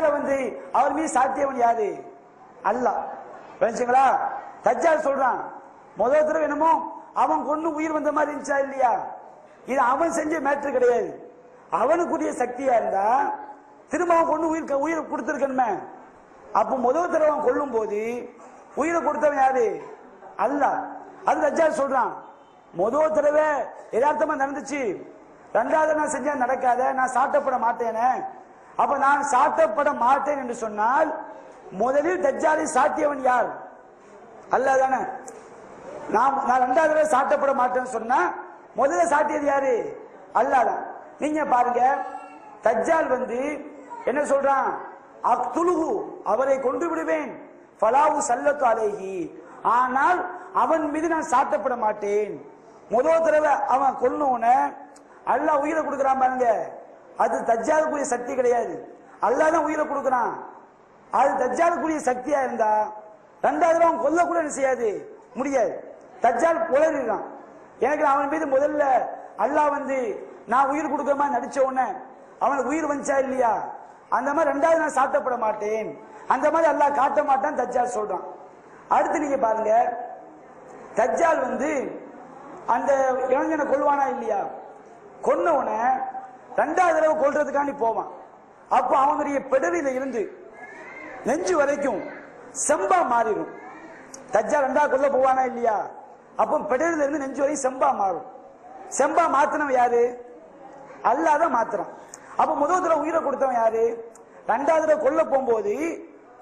தஜ்ஜால அவர் மீது சாத்தியவன் யாரு? அல்லாஹ். புரிஞ்சுங்களா? தஜ்ஜால் சொல்றான் முதல் தடவை என்னமோ அவன் கொண்டு உயிர் வந்த மாதிரி இருந்துச்சா இல்லையா? இது அவன் செஞ்ச மேட்ரு கிடையாது. அவனுக்குரிய சக்தியா இருந்தா திரும்ப அவன் கொண்டு உயிர் கொடுத்திருக்கணுமே. அப்ப முதல் தடவை அவன் கொல்லும் போது உயிரை கொடுத்தவன் யாரு? அல்லாஹ். அது தஜ்ஜால் சொல்றான் முதல் தடவை யதார்த்தமா நடந்துச்சு, ரெண்டாவது நான் செஞ்சா நடக்காத, நான் சாட்டப்பட மாட்டேனே. அப்ப நான் சாட்டப்பட மாட்டேன் என்று சொன்னால் முதலில் தஜ்ஜாலை சாட்டியவன் யார்? அல்லாஹ் தானே. நான் ரெண்டாவது தடவை சாட்டப்பட மாட்டேன்னு சொன்னா முதல்ல சாட்டியது யாரு? அல்லாஹ் தான். நீங்க பாருங்க, தஜ்ஜால் என்ன சொல்றான்? அக்துலுஹு, அவரை கொண்டு விடுவேன், ஃபலாஹு சல்லத்து அலைஹி, ஆனால் அவன் மீது நான் சாட்டப்பட மாட்டேன். முதல் தடவை அவன் கொல்லோன அல்லாஹ் உயிரை கொடுக்கிறான் பாருங்க, அது தஜ்ஜாலுக்குரிய சக்தி கிடையாது. அல்லாஹ் தான் உயிரை கொடுக்கிறான். அது தஜ்ஜாலுக்குரிய சக்தியா இருந்தா ரெண்டாவது தடவை அவன் கொல்ல கூட என்ன செய்யாது, முடியாது. தஜ்ஜால் உளறிறான். எனக்கு அவன் மீது முதல்ல அல்லாஹ் நான் உயிர் கொடுக்கிற மாதிரி நடிச்ச உடனே அவனுக்கு உயிர் வந்துச்சா இல்லையா? அந்த மாதிரி ரெண்டாவது நான் சாட்டப்பட மாட்டேன், அந்த மாதிரி அல்லாஹ் காட்ட மாட்டான் தஜ்ஜால் சொல்றான். அடுத்து நீங்க பாருங்க, தஜ்ஜால் அந்த இளைஞனை கொல்வானா இல்லையா? கொன்னவன ரெண்டாவது தடவை கொல்றதுக்காண்டி போவான். அப்போ அவனுடைய பெடலில இருந்து நெஞ்சு வரைக்கும் செம்பா மாறிடும். தஜ்ஜால் ரெண்டாவது கொல்ல போவானா இல்லையா? அப்போ பெடலில இருந்து நெஞ்சு வரைக்கும் செம்பா மாறும். செம்பா மாத்தினவன் யாரு? அல்லாஹ் தான் மாத்துறான். அப்ப முதல் தடவை உயிரை கொடுத்தவன் யாரு? ரெண்டாவது தடவை கொல்ல போகும்போது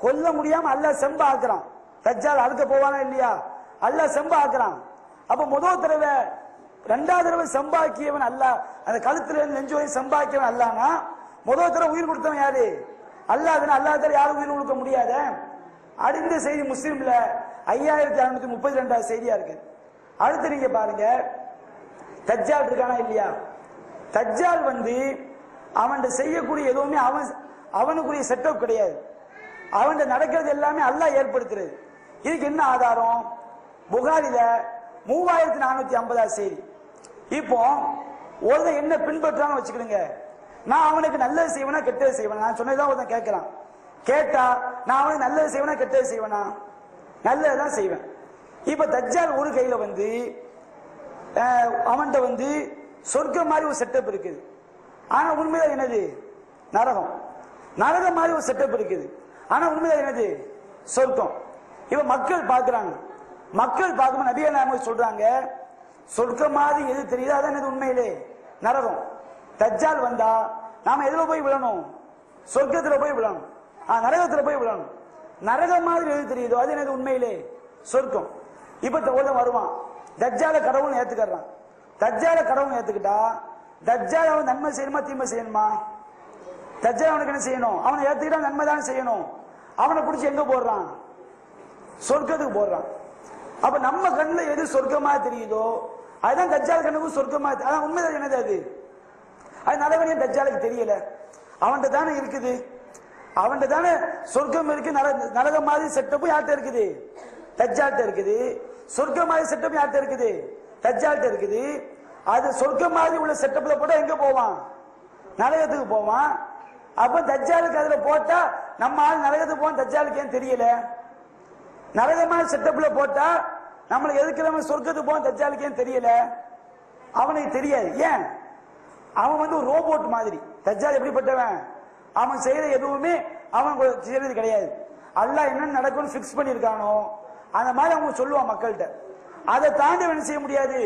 கொல்ல முடியாம அல்லாஹ் செம்பா ஆக்குறான். தஜ்ஜால் அறுக்க போவானா இல்லையா? அல்லாஹ் செம்பா ஆக்குறான். அப்ப முதல் தடவை ரெண்டாவது தடவை செம்பாக்கியவன் அல்லாஹ், அந்த கழுத்துல நெஞ்சு வரை செம்பாக்கியவன் அல்லாஹ்னா முதல் தடவை உயிர் கொடுத்தவன் யாரு? அல்லாஹ். அல்லாஹ் தடவை யாரும் உயிர் கொடுக்க முடியாத. அடுத்த செய்தி முஸ்லிம்ல 5632 செய்தியா இருக்கு. அடுத்து நீங்க பாருங்க, தஜ்ஜால் இருக்கானா இல்லையா? தஜ்ஜால் அவன் செய்யக்கூடிய எதுவுமே அவனுக்குரிய செட்டப் கிடையாது. அவன் நடக்கிறது எல்லாமே அல்லாஹ் ஏற்படுத்துறது. இதுக்கு என்ன ஆதாரம்? புகாரில 3450 செய்தி. இப்போ ஒரு என்ன பின்பற்றான்னு வச்சுக்கிடுங்க, நான் அவனுக்கு நல்லது செய்வனா கெட்டது செய்வனா? நான் சொன்னதான் ஒருத்தன் கேட்கிறான். கேட்டா நான் அவனுக்கு நல்லது செய்வனா கெட்டது செய்வனா? நல்லதுதான் செய்வேன். இப்ப தஜ்ஜால் ஒரு கையில அவன்கிட்ட சொர்க்கம் மாதிரி ஒரு செட்டப் இருக்குது. ஆனா உண்மையில என்னது? நரகம். நரகம் மாதிரி ஒரு செட்டப் இருக்குது. ஆனா உண்மையில என்னது? சொர்க்கம். இப்ப மக்கள் பாக்குறாங்க. மக்கள் பார்க்கும்போது நபிகள் நாயகம் சொல்றாங்க, சொர்க்கம் மாதிரி எது தெரியுதோ அதான் என்னது உண்மையிலே நரகம். தஜ்ஜால் வந்தா நாம எதுல போய் விழணும்? சொர்க்கத்துல போய் விழணும், நரகத்துல போய் விழணும். நரகம் மாதிரி எது தெரியுதோ அது என்னது உண்மையிலே சொர்க்கம். இப்ப வருவான், தஜ்ஜால கடவுள் ஏத்துக்கிறான். தஜ்ஜால கடவுள் ஏத்துக்கிட்டா தஜ்ஜால் அவன் நன்மை செய்யணுமா தீமை செய்யணுமா? தஜ்ஜால் அவனுக்கு என்ன செய்யணும்? அவனை ஏத்துக்கிட்டா நன்மை தான் செய்யணும். அவனை பிடிச்சி எங்க போடுறான்? சொர்க்கத்துக்கு போடுறான். அப்ப நம்ம கண்ணுல எது சொர்க்கமா தெரியுதோ அதுதான் தஜ்ஜால் கண்ணுக்கும் சொர்க்கமா. அதான் உண்மைதான். என்னது அது? அது நரகம் தஜ்ஜாலுக்கு தெரியல. அவன்கிட்ட தானே இருக்குது. அவன்கிட்ட தானே சொர்க்கம் இருக்கு. நரகம் மாதிரி செட்டப்பும் யார்கிட்ட இருக்குது? தஜ்ஜால்கிட்ட இருக்குது. சொர்க்கம் மாதிரி செட்டப் யார்கிட்ட இருக்குது? தஜ்ஜால்கிட்ட இருக்குது. அது சொர்க்கம் மாதிரி உள்ள செட்டப்ல போட்டா எங்க போவான்? நரகத்துக்கு போவான். அப்ப தஜ்ஜாலுக்கு அதுல போட்டா நம்ம ஆள் நரகத்துக்கு போவான். தஜ்ஜாலுக்கு ஏன் தெரியல? நரகமான செட்டப்ல போட்டா நம்மளை எதுக்கிறவன் சொர்க்கத்துக்கு போவான். தஜ்ஜாலுக்கு ஏன் தெரியல? அவனுக்கு தெரியாது. ஏன்? அவன் ஒரு ரோபோட் மாதிரி. தஜ்ஜால் எப்படிப்பட்டவன்? அவன் செய்யற எதுவுமே அவன் செய்யறது கிடையாது. அல்லாஹ் என்ன நடக்கும்னு பிக்ஸ் பண்ணிருக்கானோ அந்த மாதிரி அவங்க சொல்லுவான் மக்கள்கிட்ட. அதை தாண்டி என்ன செய்ய முடியாது?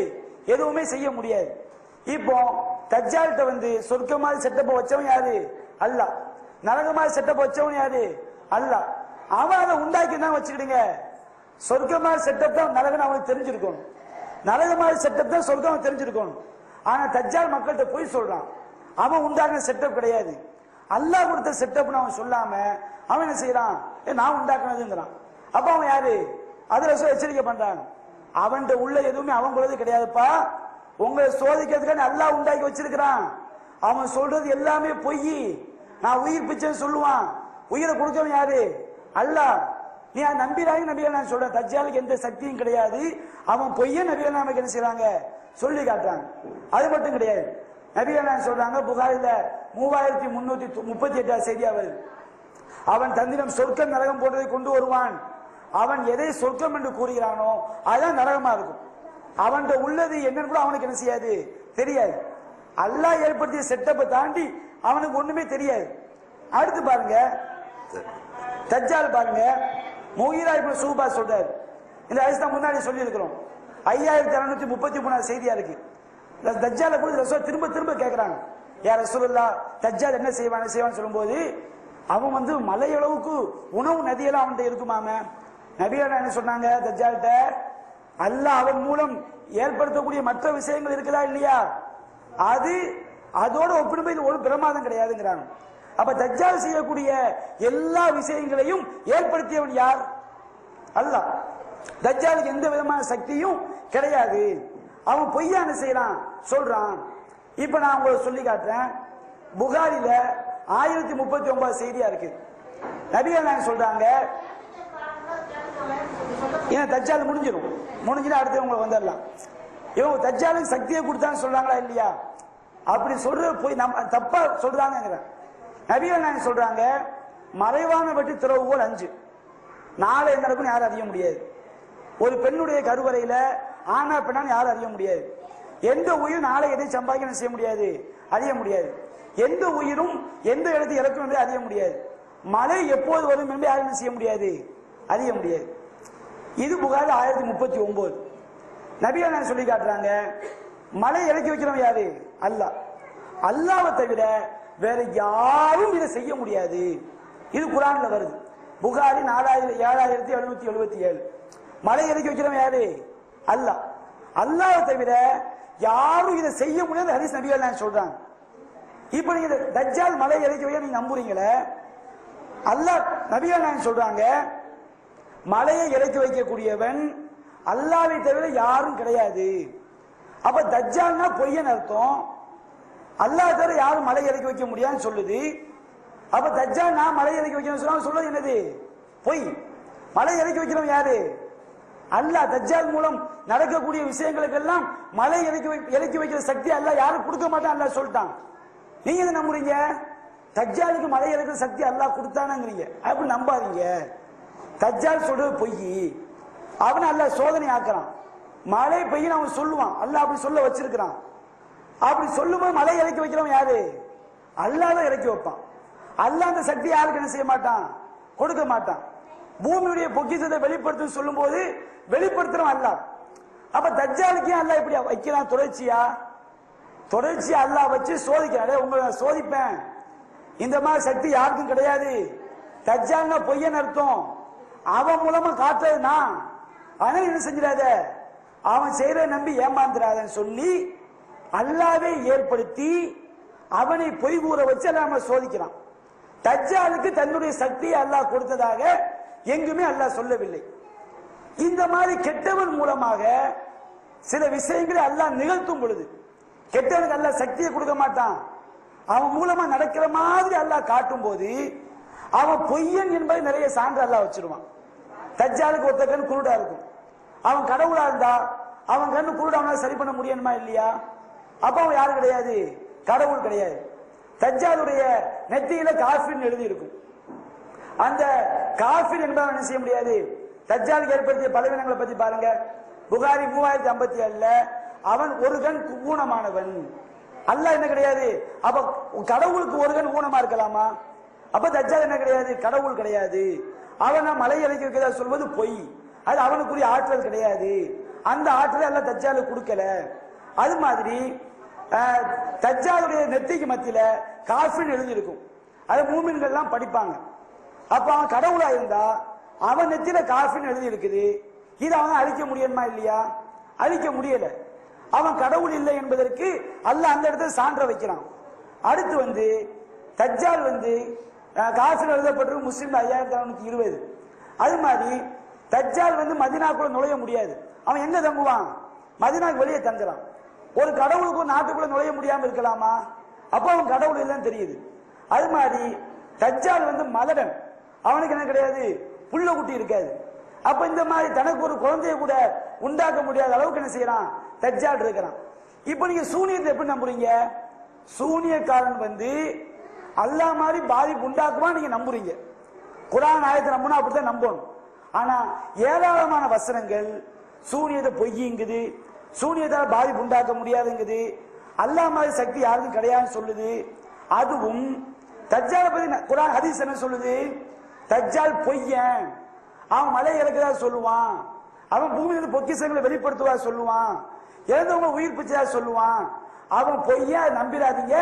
எதுவுமே செய்ய முடியாது. இப்போ தஜ்ஜால்கிட்ட சொர்க்க மாதிரி செட்டப்ப வச்சவன் யாரு? அல்லாஹ். நரக மாதிரி செட்டப்ப வச்சவன் யாரு? அல்லாஹ். அவன் அதை உண்டாக்கி தான் வச்சுக்கிடுங்க. சொர்க்க மாதிரி செட்டப் தான் நரகன் அவனுக்கு தெரிஞ்சிருக்கணும். நரக மாதிரி செட்டப் தான் சொர்க்கம் தெரிஞ்சிருக்கணும். ஆனா தஜ்ஜால் மக்கள்கிட்ட போய் சொல்றான். அவன் உண்டாக்குன செட்டப் கிடையாது, அல்லாஹ் கொடுத்த செட்டப்னு அவன் சொல்லாம அவன் என்ன செய்யறான்? நான் உண்டாக்குனதுங்கிறான். அப்ப அவன் யாரு? அதுல எச்சரிக்கை பண்றான். அவன்கிட்ட உள்ள எதுவுமே அவங்களது கிடையாதுப்பா. உங்களை சோதிக்கிறதுக்கான அல்லாஹ் உண்டாக்கி வச்சிருக்கிறான். அவன் சொல்றது எல்லாமே பொய். நான் உயிர் பிச்சைன்னு சொல்லுவான். உயிரை கொடுத்தவன் யாரு? அல்லாஹ். நீ நம்பிராங்க. நபிகள் நான் சொல்றேன், தஜ்ஜாலுக்கு எந்த சக்தியும் கிடையாது. அவன் பொய்ய நபிகள் நாம என்ன செய்யறாங்க? சொல்லி காட்டுறாங்க. அது மட்டும் கிடையாது. நபிகள் நான் சொல்றாங்க, புகாரில 3338 செய்தியா வருது. அவன் தந்திரம் சொர்க்கம் நரகம் போன்றதை கொண்டு வருவான். அவன் எதை சொர்க்கம் என்று கூறுகிறானோ அதுதான் நரகமா இருக்கும். அவன் உள்ளது என்னன்னு கூட அவனுக்கு என்ன செய்யாது, தெரியாது. அல்லாஹ் ஏற்படுத்திய செட்டப்பை தாண்டி அவனுக்கு ஒண்ணுமே தெரியாது. அடுத்து பாருங்க, தஜ்ஜால் பாருங்க, முகீரா இப்னு ஷுபா சொல்றாரு. இந்த ஹதீஸ் தான் முன்னாடி சொல்லி இருக்கிறோம். 5633 செய்தியா இருக்கு. தஜ்ஜாலை குறித்து ரசூல் திரும்ப திரும்ப கேட்கிறாங்க, யா ரசூலுல்லாஹ் தஜ்ஜால் என்ன செய்வான்னு சொல்லும்போது, அவன் மலையளவுக்கு உணவு நதியெல்லாம் அவன்கிட்ட இருக்குமாம. நபிகள் என்ன சொன்னாங்க தஜ்ஜால்கிட்ட, அல்லாஹ் அவன் மூலம் ஏற்படுத்தக்கூடிய மற்ற விஷயங்கள் இருக்குதா இல்லையா, அதோட ஒப்பிடும்போது இது ஒரு பிரமாதம் கிடையாதுங்கிறாங்க. அப்ப தஜ்ஜால் செய்யக்கூடிய எல்லா விஷயங்களையும் ஏற்படுத்தியவன் யார்? அல்லாஹ். தஜ்ஜாலுக்கு எந்த விதமான சக்தியும் கிடையாது. அவன் பொய்யான செய்யறான், சொல்றான். இப்ப நான் உங்களுக்கு சொல்லி காட்டுறேன். புகாரில 1039 செய்தியா இருக்கு. நபிகள் சொல்றாங்க, தஜ்ஜால் முடிஞ்சிடும் அடுத்து உங்களுக்கு வந்துடலாம். இவங்க தஜ்ஜாலுக்கு சக்தியை கொடுத்தான்னு சொல்றாங்களா இல்லையா? அப்படி சொல்ற போய் நம்ம தப்பா சொல்றாங்க. நபிகள் சொல்றாங்க, மறைவான வெட்டி திறவுகோல் 5. நாளை என்ன நடக்கும் யாரும் அறிய முடியாது. ஒரு பெண்ணுடைய கருவறையில ஆனா பெண்ணான்னு யாரும் அறிய முடியாது. எந்த உயிர் நாளை எதை சம்பாதிக்க செய்ய முடியாது, அறிய முடியாது. எந்த உயிரும் எந்த இடத்தை இறக்கும் என்று அறிய முடியாது. மழை எப்போது வரும் என்று யாரும் செய்ய முடியாது, அறிய முடியாது. இது புகாரி 1039. நபிகள் சொல்லி காட்டுறாங்க, மழை இறக்கி வைக்கிறவன் யாரு? அல்லாஹ். அல்லாஹ்வை தவிர வேற யாரும் இதை செய்ய முடியாது. இது குர்ஆன்ல வருது. புகாரி 4777. மழை இறக்கி வைக்கிறவன் யாரு? அல்லாஹ். அல்லாஹ்வை தவிர யாரும் இதை செய்ய முடியாது ஹதீஸ் நபிகள் சொல்றாங்க. இப்ப நீங்க தஜ்ஜால் மழை இறக்கி வைக்க நீங்க நம்புறீங்களே, அல்லாஹ் நபிகள் சொல்றாங்க, மலையை இறக்கி வைக்கக்கூடியவன் அல்லாஹ்வை தவிர யாரும் கிடையாது. அப்ப தஜ்ஜால்னா பொய்யன்னு அர்த்தம். அல்லாஹ் தவிர யாரும் மலை இறக்கி வைக்க முடியாதுன்னு சொல்லுது. அப்ப தஜ்ஜால் நான் மலை இறக்கி வைக்கணும் சொல்றது என்னது? பொய். மலை இறக்கி வைக்கிறவன் யாரு? அல்லாஹ். தஜ்ஜால் மூலம் நடக்கக்கூடிய விஷயங்களுக்கெல்லாம் மலை இறக்கி வைக்கிற சக்தி அல்லாஹ் யாரும் கொடுக்க மாட்டான், அல்லாஹ் சொல்லிட்டான். நீங்க என்ன நம்புறீங்க? தஜ்ஜாலுக்கு மலை இறக்கிற சக்தி அல்லாஹ் கொடுத்தானங்கிறீங்க. அப்படி நம்பாதீங்க. தஜ்ஜால் சொல்றது பொய். அவன் அல்லாஹ் சோதனை ஆக்குறான். மழை பெய்யும் அவன் சொல்லுவான், அல்லாஹ் அப்படி சொல்ல வச்சிருக்கிறான். அப்படி சொல்லும்போது மலை இறக்கி வைக்கிறவன் யாரு? அல்லாஹ் தான் இறக்கி வைப்பான். அல்லாஹ் அந்த சக்தி யாருக்கு என்ன செய்ய மாட்டான், கொடுக்க மாட்டான். பூமியுடைய பொக்கிஷத்தை வெளிப்படுத்தும் சொல்லும் போது வெளிப்படுத்துறவன் அல்லாஹ். அப்ப தஜ்ஜாலுக்கு அல்லாஹ் இப்படி வைக்கிறான், தொடர்ச்சியா அல்லாஹ் வச்சு சோதிக்கிறான். உங்களை சோதிப்பேன், இந்த மாதிரி சக்தி யாருக்கும் கிடையாது. தஜ்ஜால்னா பொய்யன்னு அர்த்தம். அவன் மூலமா காட்டுறது நான். அதனால என்ன செஞ்சிடாத, அவன் செய்யற நம்பி ஏமாந்துடாதன்னு சொல்லி அல்லாஹ்வை ஏற்படுத்தி அவனை பொய் கூற வச்சு அல்லாஹ் சோதிக்கிறான். தஜ்ஜாலுக்கு தன்னுடைய சக்தியை அல்லாஹ் கொடுத்ததாக எங்குமே அல்லாஹ் சொல்லவில்லை. இந்த மாதிரி கெட்டவன் மூலமாக சில விஷயங்களை அல்லாஹ் நிகழ்த்தும் பொழுது, கெட்டவனுக்கு அல்லாஹ் சக்தியை கொடுக்க மாட்டான். அவன் மூலமா நடக்கிற மாதிரி அல்லாஹ் காட்டும் போது அவன் பொய்யன் என்பதை நிறைய சான்று அல்லாஹ் வச்சிருவான். தஜ்ஜாலுக்கு ஒருத்த கண் குருடா இருக்கும். அவன் கடவுளா இருந்தா அவன் கண்ணு குருடா அவனால சரி பண்ண முடியுமா இல்லையா? அப்ப அவன் யாரும் கிடையாது, கடவுள் கிடையாது. தஜ்ஜாலுடைய நெத்தியில காஃபிர் எழுதி இருக்கும். அந்த காஃபிர் என்பவன் என்ன செய்ய முடியாது. தஜ்ஜாலுக்கு ஏற்படுத்திய பலவீனங்களை பத்தி பாருங்க. புகாரி 3057 அவன் ஒரு கண் ஊனமானவன். அல்லாஹ் என்ன கிடையாது. அப்ப கடவுளுக்கு ஒரு கண் ஊனமா இருக்கலாமா? அப்ப தஜ்ஜால் என்ன கிடையாது, கடவுள் கிடையாது. அவன் மலை இறக்கி வைக்கிறதா சொல்வது பொய். அது அவனுக்குரிய ஆற்றல் கிடையாது. அந்த ஆற்றலை எல்லாம் தஜ்ஜாலுக்கு கொடுக்கல. அது மாதிரி தஜ்ஜாலுடைய நெத்திக்கு மத்தியில காஃபிர் எழுதி இருக்கும். அது மூமின்கள் எல்லாம் படிப்பாங்க. அப்ப அவன் கடவுளா இருந்தா அவன் நெத்தியில காஃபிர் எழுதி இருக்குது. இது அவன் அழிக்க முடியுமா இல்லையா? அழிக்க முடியல. அவன் கடவுள் இல்லை என்பதற்கு அல்லாஹ் அந்த இடத்துல சான்ற வைக்கிறான். அடுத்து தஜ்ஜால் காஃபிர் எழுதப்பட்டிருக்கு முஸ்லிம் 5620. அது மாதிரி தஜ்ஜால் மதீனாக்குள்ள நுழைய முடியாது. அவன் எங்க தங்குவான்? மதீனாக்கு வெளியே தங்குறான். ஒரு கடவுளுக்கு நாட்டுக்குள்ள நுழைய முடியாம இருக்கலாமா? அப்ப அவன் கடவுள் இல்லைன்னு தெரியுது. அது மாதிரி தஜ்ஜால் மலடன். அவனுக்கு என்ன கிடையாது, புள்ள குட்டி இருக்காது. அப்ப இந்த மாதிரி தனக்கு ஒரு குழந்தைய கூட உண்டாக்க முடியாத அளவுக்கு என்ன செய்யறான், தஜ்ஜால் இருக்கிறான். இப்ப நீங்க சூனியத்தை எப்படி நம்புறீங்க? சூனியக்காரன் அல்லாஹ் மாதிரி பாதிப்பு உண்டாக்குவான் நீங்க நம்புறீங்க. குர்ஆன் ஆயத்தை நம்பணும், அப்படித்தான் நம்பணும். ஆனா ஏராளமான வசனங்கள் சூனியத்தை பொய்யுங்குது, சூனியத்தால் பாதிப்பு உண்டாக்க முடியாதுங்குது, அல்லாஹ் மாதிரி சக்தி யாருக்கும் கிடையாதுன்னு சொல்லுது. அதுவும் தஜ்ஜாலை பத்தி குர்ஆன் ஹதீஸ் என்ன சொல்லுது? தஜ்ஜால் பொய்யன், அவன் மலை இறக்குதா சொல்லுவான், அவன் பூமியிலிருந்து பொக்கிஷங்களை வெளிப்படுத்துவா சொல்லுவான், இறந்தவங்க உயிர் பிச்சதா சொல்லுவான். அவன் பொய்யா நம்பிடாதீங்க,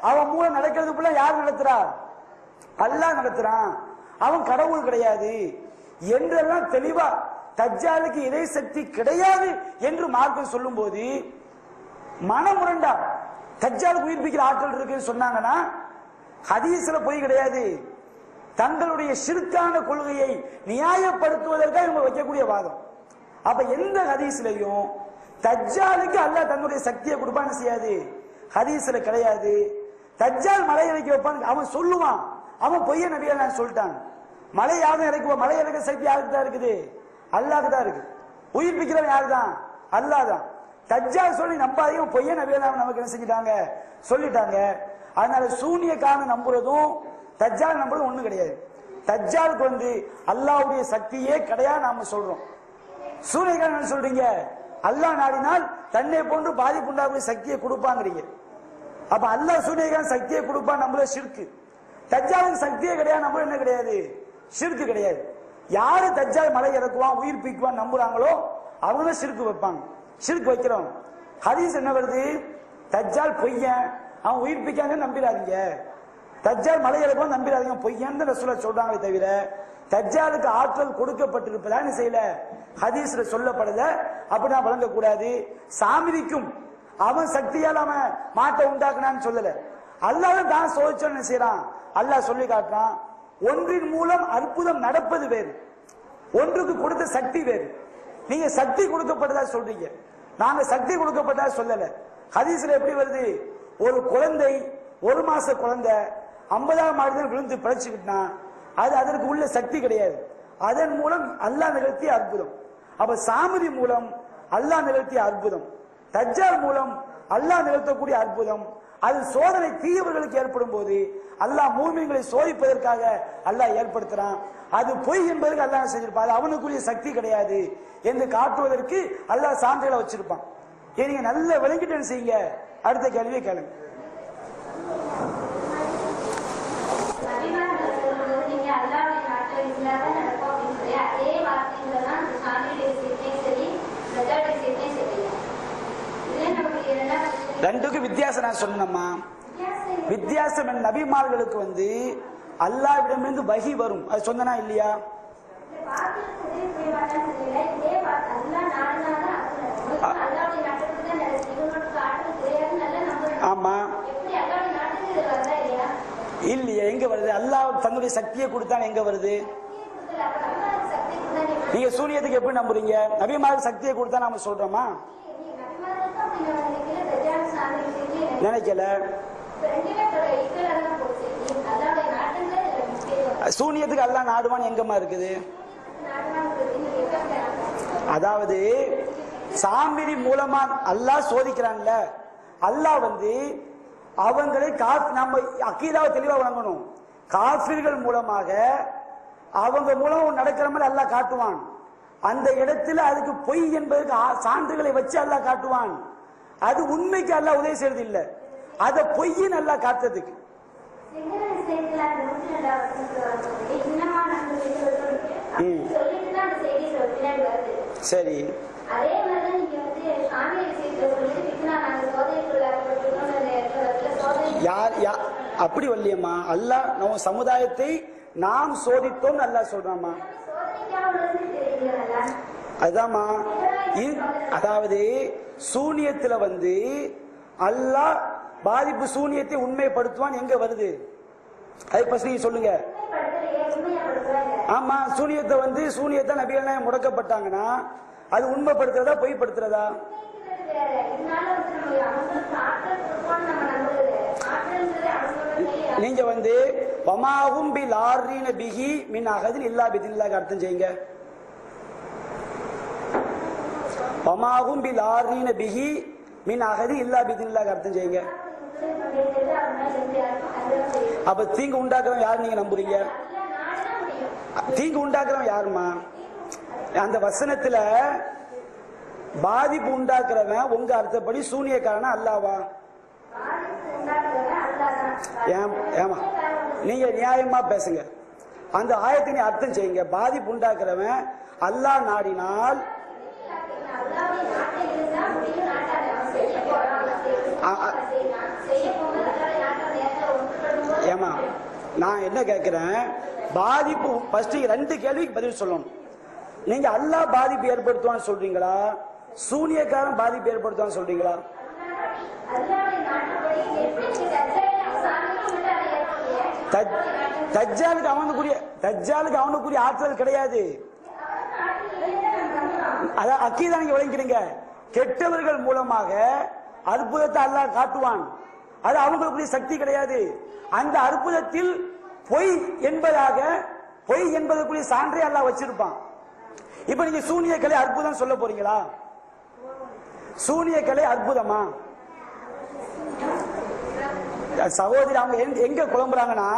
அவன் மூலம் நடக்கிறதுக்குள்ள யார் நடத்துறா? அல்லாஹ் நடத்துறான், அவன் கடவுள் கிடையாது என்றெல்லாம் தெளிவா தஜ்ஜாலுக்கு இறை சக்தி கிடையாது என்று மார்க்கம் சொல்லும் போது மனமுரண்டா தஜ்ஜாலுக்கு உயிர்ப்பிக்கிற ஆற்றல் இருக்குன்னு சொன்னாங்கன்னா ஹதீஸ்ல பொய் கிடையாது. தங்களுடைய ஷிர்கான கொள்கையை நியாயப்படுத்துவதற்காக இவங்க வைக்கக்கூடிய வாதம். அப்ப எந்த ஹதீஸ்லயும் தஜ்ஜாலுக்கு அல்லாஹ் தன்னுடைய சக்தியை கொடுப்பான்னு செய்யாது, ஹதீஸ்ல கிடையாது. தஜ்ஜால் மலை இறக்கி வைப்பான் அவன் சொல்லுவான், அவன் பொய்ய நபியா நான் சொல்லிட்டான். மலை யாரும் இறக்குவோம், மலை இறக்க சக்தி யாருக்கு தான் இருக்குது? அல்லாஹ்க்கு தான் இருக்கு. உயிர்ப்பிக்கிறவன் யாரு தான்? அல்லாஹ் தான். தஜ்ஜால் சொல்லி நம்பாதீங்க, பொய்ய நபியா நமக்கு என்ன செஞ்சிட்டாங்க? சொல்லிட்டாங்க. அதனால சூனியக்கான நம்புறதும் தஜ்ஜால் நம்புறதும் ஒண்ணு கிடையாது. தஜ்ஜாலுக்கு வந்து அல்லாஹ்வுடைய சக்தியே கிடையாது நாம சொல்றோம். சூனியக்கான சொல்றீங்க அல்லாஹ் நாடினால் தன்னை போன்று பாதிப்பு உண்டாகக்கூடிய சக்தியை கொடுப்பாங்கிறீங்க. அப்ப அல்லாஹ் சூனியக்கான சக்தியை கொடுப்பான் நம்மள ஷிர்க்கு. தஜ்ஜாலுக்கு சக்தியே கிடையாது, நம்ம என்ன கிடையாது? ஷிர்க்கு கிடையாது. யாரு தஜ்ஜால் மலை இறக்குவான் உயிர்ப்பிக்குவான் நம்புறாங்களோ அவங்க ஷிர்க்கு வைப்பாங்க. ஷிர்க்கு வைக்கிறோம். ஹதீஸ் என்ன வருது? தஜ்ஜால் பொய்யன், அவன் உயிர்ப்பிக்காங்க நம்பிடாதீங்க, தஜ்ஜால் மலை இறக்குவான் நம்பிடாதீங்க, பொய்யன்னு ரசூலுல்லாஹ் சொல்றாங்களே தவிர தஜ்ஜாலுக்கு ஆற்றல் கொடுக்கப்பட்டிருப்பதா செய்யல, ஹதீஸ்ல சொல்லப்படல. அப்படி நான் வழங்க கூடாது. சாமிரிக்கும் அவன் சக்தியால் அவன் மாட்ட உண்டாக்குனான்னு சொல்லல, அல்லாஹ் தான் சோதிச்சோன்னு செய்யறான். அல்லாஹ் சொல்லி காட்டுறான், ஒன்றின் மூலம் அற்புதம் நடப்பது வேறு, ஒன்றுக்கு கொடுத்த சக்தி வேறு. நீங்க சக்தி கொடுக்கப்பட்டதா சொல்றீங்க, நாங்க சக்தி கொடுக்கப்பட்டதா சொல்லல. ஹதீஸ்ல எப்படி வருது? ஒரு குழந்தை, 1 மாச குழந்தை 50ஆம் மாடியில் விழுந்து பிழைச்சுக்கிட்டா அது அதற்கு உள்ள சக்தி கிடையாது, அதன் மூலம் அல்லாஹ் நிகழ்த்திய அற்புதம். அப்ப சாமிரி மூலம் அல்லாஹ் நிகழ்த்திய அற்புதம், தஜ்ஜால் மூலம் அல்லாஹ் நிகழ்த்தக்கூடிய அற்புதம், அது சோதனை தீயவர்களுக்கு ஏற்படும் போது அல்லாஹ் மூமின்களை சோதிப்பதற்காக அல்லாஹ் ஏற்படுத்துறான். அது பொய் என்பதற்கு அல்லாஹ் செஞ்சிருப்பான், அது அவனுக்குரிய சக்தி கிடையாது என்று காட்டுவதற்கு அல்லாஹ் சான்றுகளை வச்சிருப்பான். நீங்க நல்ல விளங்கிட்டு செய்யுங்க. அடுத்த கேள்வியை கேளுங்க. ரெண்டுக்கும் வித்தியாசம் நான் சொன்னம்மா. வித்தியாசம் நபிமார்களுக்கு வந்து அல்லாஹ்விடமிருந்து வஹி வரும், அது சொன்னா இல்லையா? ஆமா இல்லையா? எங்க வருது? அல்லாஹ் தன்னுடைய சக்தியை கொடுத்தான், எங்க வருது? நீங்க சூனியத்துக்கு எப்படி நம்புறீங்க? நபிமார்களுக்கு சக்தியை கொடுத்தா நாம சொல்றோமா? நினைக்கல. சூனியத்துக்கு அல்லாஹ் நாடுவான் எங்கம்மா இருக்குது? அதாவது சாமிரி மூலமா அல்லாஹ் சோதிக்கிறான்ல, அல்லாஹ் வந்து அவங்களை நம்ம அக்கீதாவை தெளிவா வழங்கணும். காஃபிர்கள் மூலமாக அவங்க மூலம் நடக்கிற மாதிரி அல்லாஹ் காட்டுவான். அந்த இடத்துல அதுக்கு பொய் என்பதற்கு சான்றுகளை வச்சு அல்லாஹ் காட்டுவான். அது உண்மைக்கு அல்லாஹ் உதவி செய்யறது இல்ல, அத பொய்யின் அல்லாஹ் காட்டுறதுக்கு. சரி, அப்படி வல்லியம்மா. அல்லாஹ் நம்ம சமுதாயத்தை நாம் சோதித்தோம் அல்லாஹ் சொல்றாமா. அதுதான்மா. அதாவது சூனியத்துல வந்து அல்லாஹ் பாதிப்பு சூனியத்தை உண்மைப்படுத்துவான் எங்க வருது? அதை பற்றி நீங்க சொல்லுங்க. ஆமா, சூனியத்தை வந்து சூனியத்தை நபிகள் முடக்கப்பட்டாங்கன்னா அது உண்மைப்படுத்துறதா பொய்ப்படுத்துறதா? நீங்க வந்து வமாஹும் பிலாரீன பிஹி மின் அஹதின் இல்லா பிதினில்லாஹ் அர்த்தம் செய்யுங்க. வமாஹும் பிலாரீன பிஹி மின் அஹதி இல்லா பிதினில்லாஹ் அர்த்தம் செய்யுங்க. அப்ப தீங்கு உண்டாக்குறவங்க யாரு நீங்க நம்புறீங்க? தீங்கு உண்டாக்குறவன் யாருமா? அந்த வசனத்துல பாதிப்பு உண்டாக்குறவன் உங்க அர்த்தப்படி சூனியக்காரனா அல்லாவா? ஏமா நீங்க நியாயமா பேசுங்க. அந்த ஆயத்தினை அர்த்தம் செய்யுங்க. பாதிப்பு உண்டாக்குறவன் அல்லாஹ் நாடினால் ஏமா நான் என்ன கேட்கிறேன், பாதிப்பு ஃபர்ஸ்ட் 2 கேள்விக்கு பதில் சொல்லணும். நீங்க அல்லாஹ் பாதிப்பு ஏற்படுத்துவான்னு சொல்றீங்களா, சூனியக்காரன் பாதிப்பு ஏற்படுத்துவான்னு சொல்றீங்களா? தஜ்ஜாலுக்கு அவனுக்குரிய ஆற்றல் கிடையாது. அதான் அக்கீதா நீங்க விளங்கிறீங்க. கெட்டவர்கள் மூலமாக அற்புதத்தை அல்லாஹ் காட்டுவான், அது அவங்களுக்குரிய சக்தி கிடையாது. அந்த அற்புதத்தில் பொய் என்பதற்குரிய சான்றை அல்லாஹ் வச்சிருப்பான். இப்ப நீங்க சூனிய கலை அற்புதம் சொல்ல போறீங்களா? சூனிய கலை அற்புதமா? சகோதரி அவங்க எங்க குழம்புறாங்கன்னா,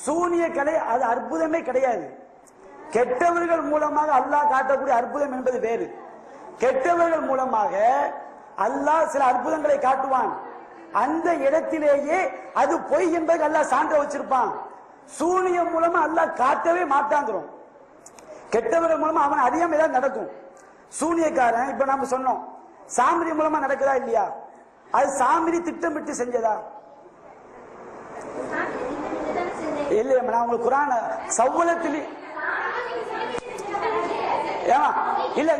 சூனிய கலை அது அற்புதமே கிடையாது. கெட்டவர்கள் மூலமாக அல்லாஹ் காட்டக்கூடிய அற்புதம் என்பது வேறு. கெட்டவர்கள் மூலமாக அல்லாஹ் சில அற்புதங்களை காட்டுவான், அந்த இடத்திலேயே அது பொய் என்பது அல்லாஹ் சான்ற வச்சிருப்பான். சூனியம் மூலமா அல்லாஹ் காட்டவே மாட்டாங்கிறோம். கெட்டவர்கள் மூலமா அவன் அறியாம ஏதாவது நடக்கும். சூனியக்காரன் இப்ப நாம சொன்னோம், சாமிரி மூலமா நடக்குதா இல்லையா? அது சாமிரி திட்டமிட்டு செஞ்சதா இல்லையா? நான் உங்களுக்கு குரான் சவ்வலத்தில் இல்ல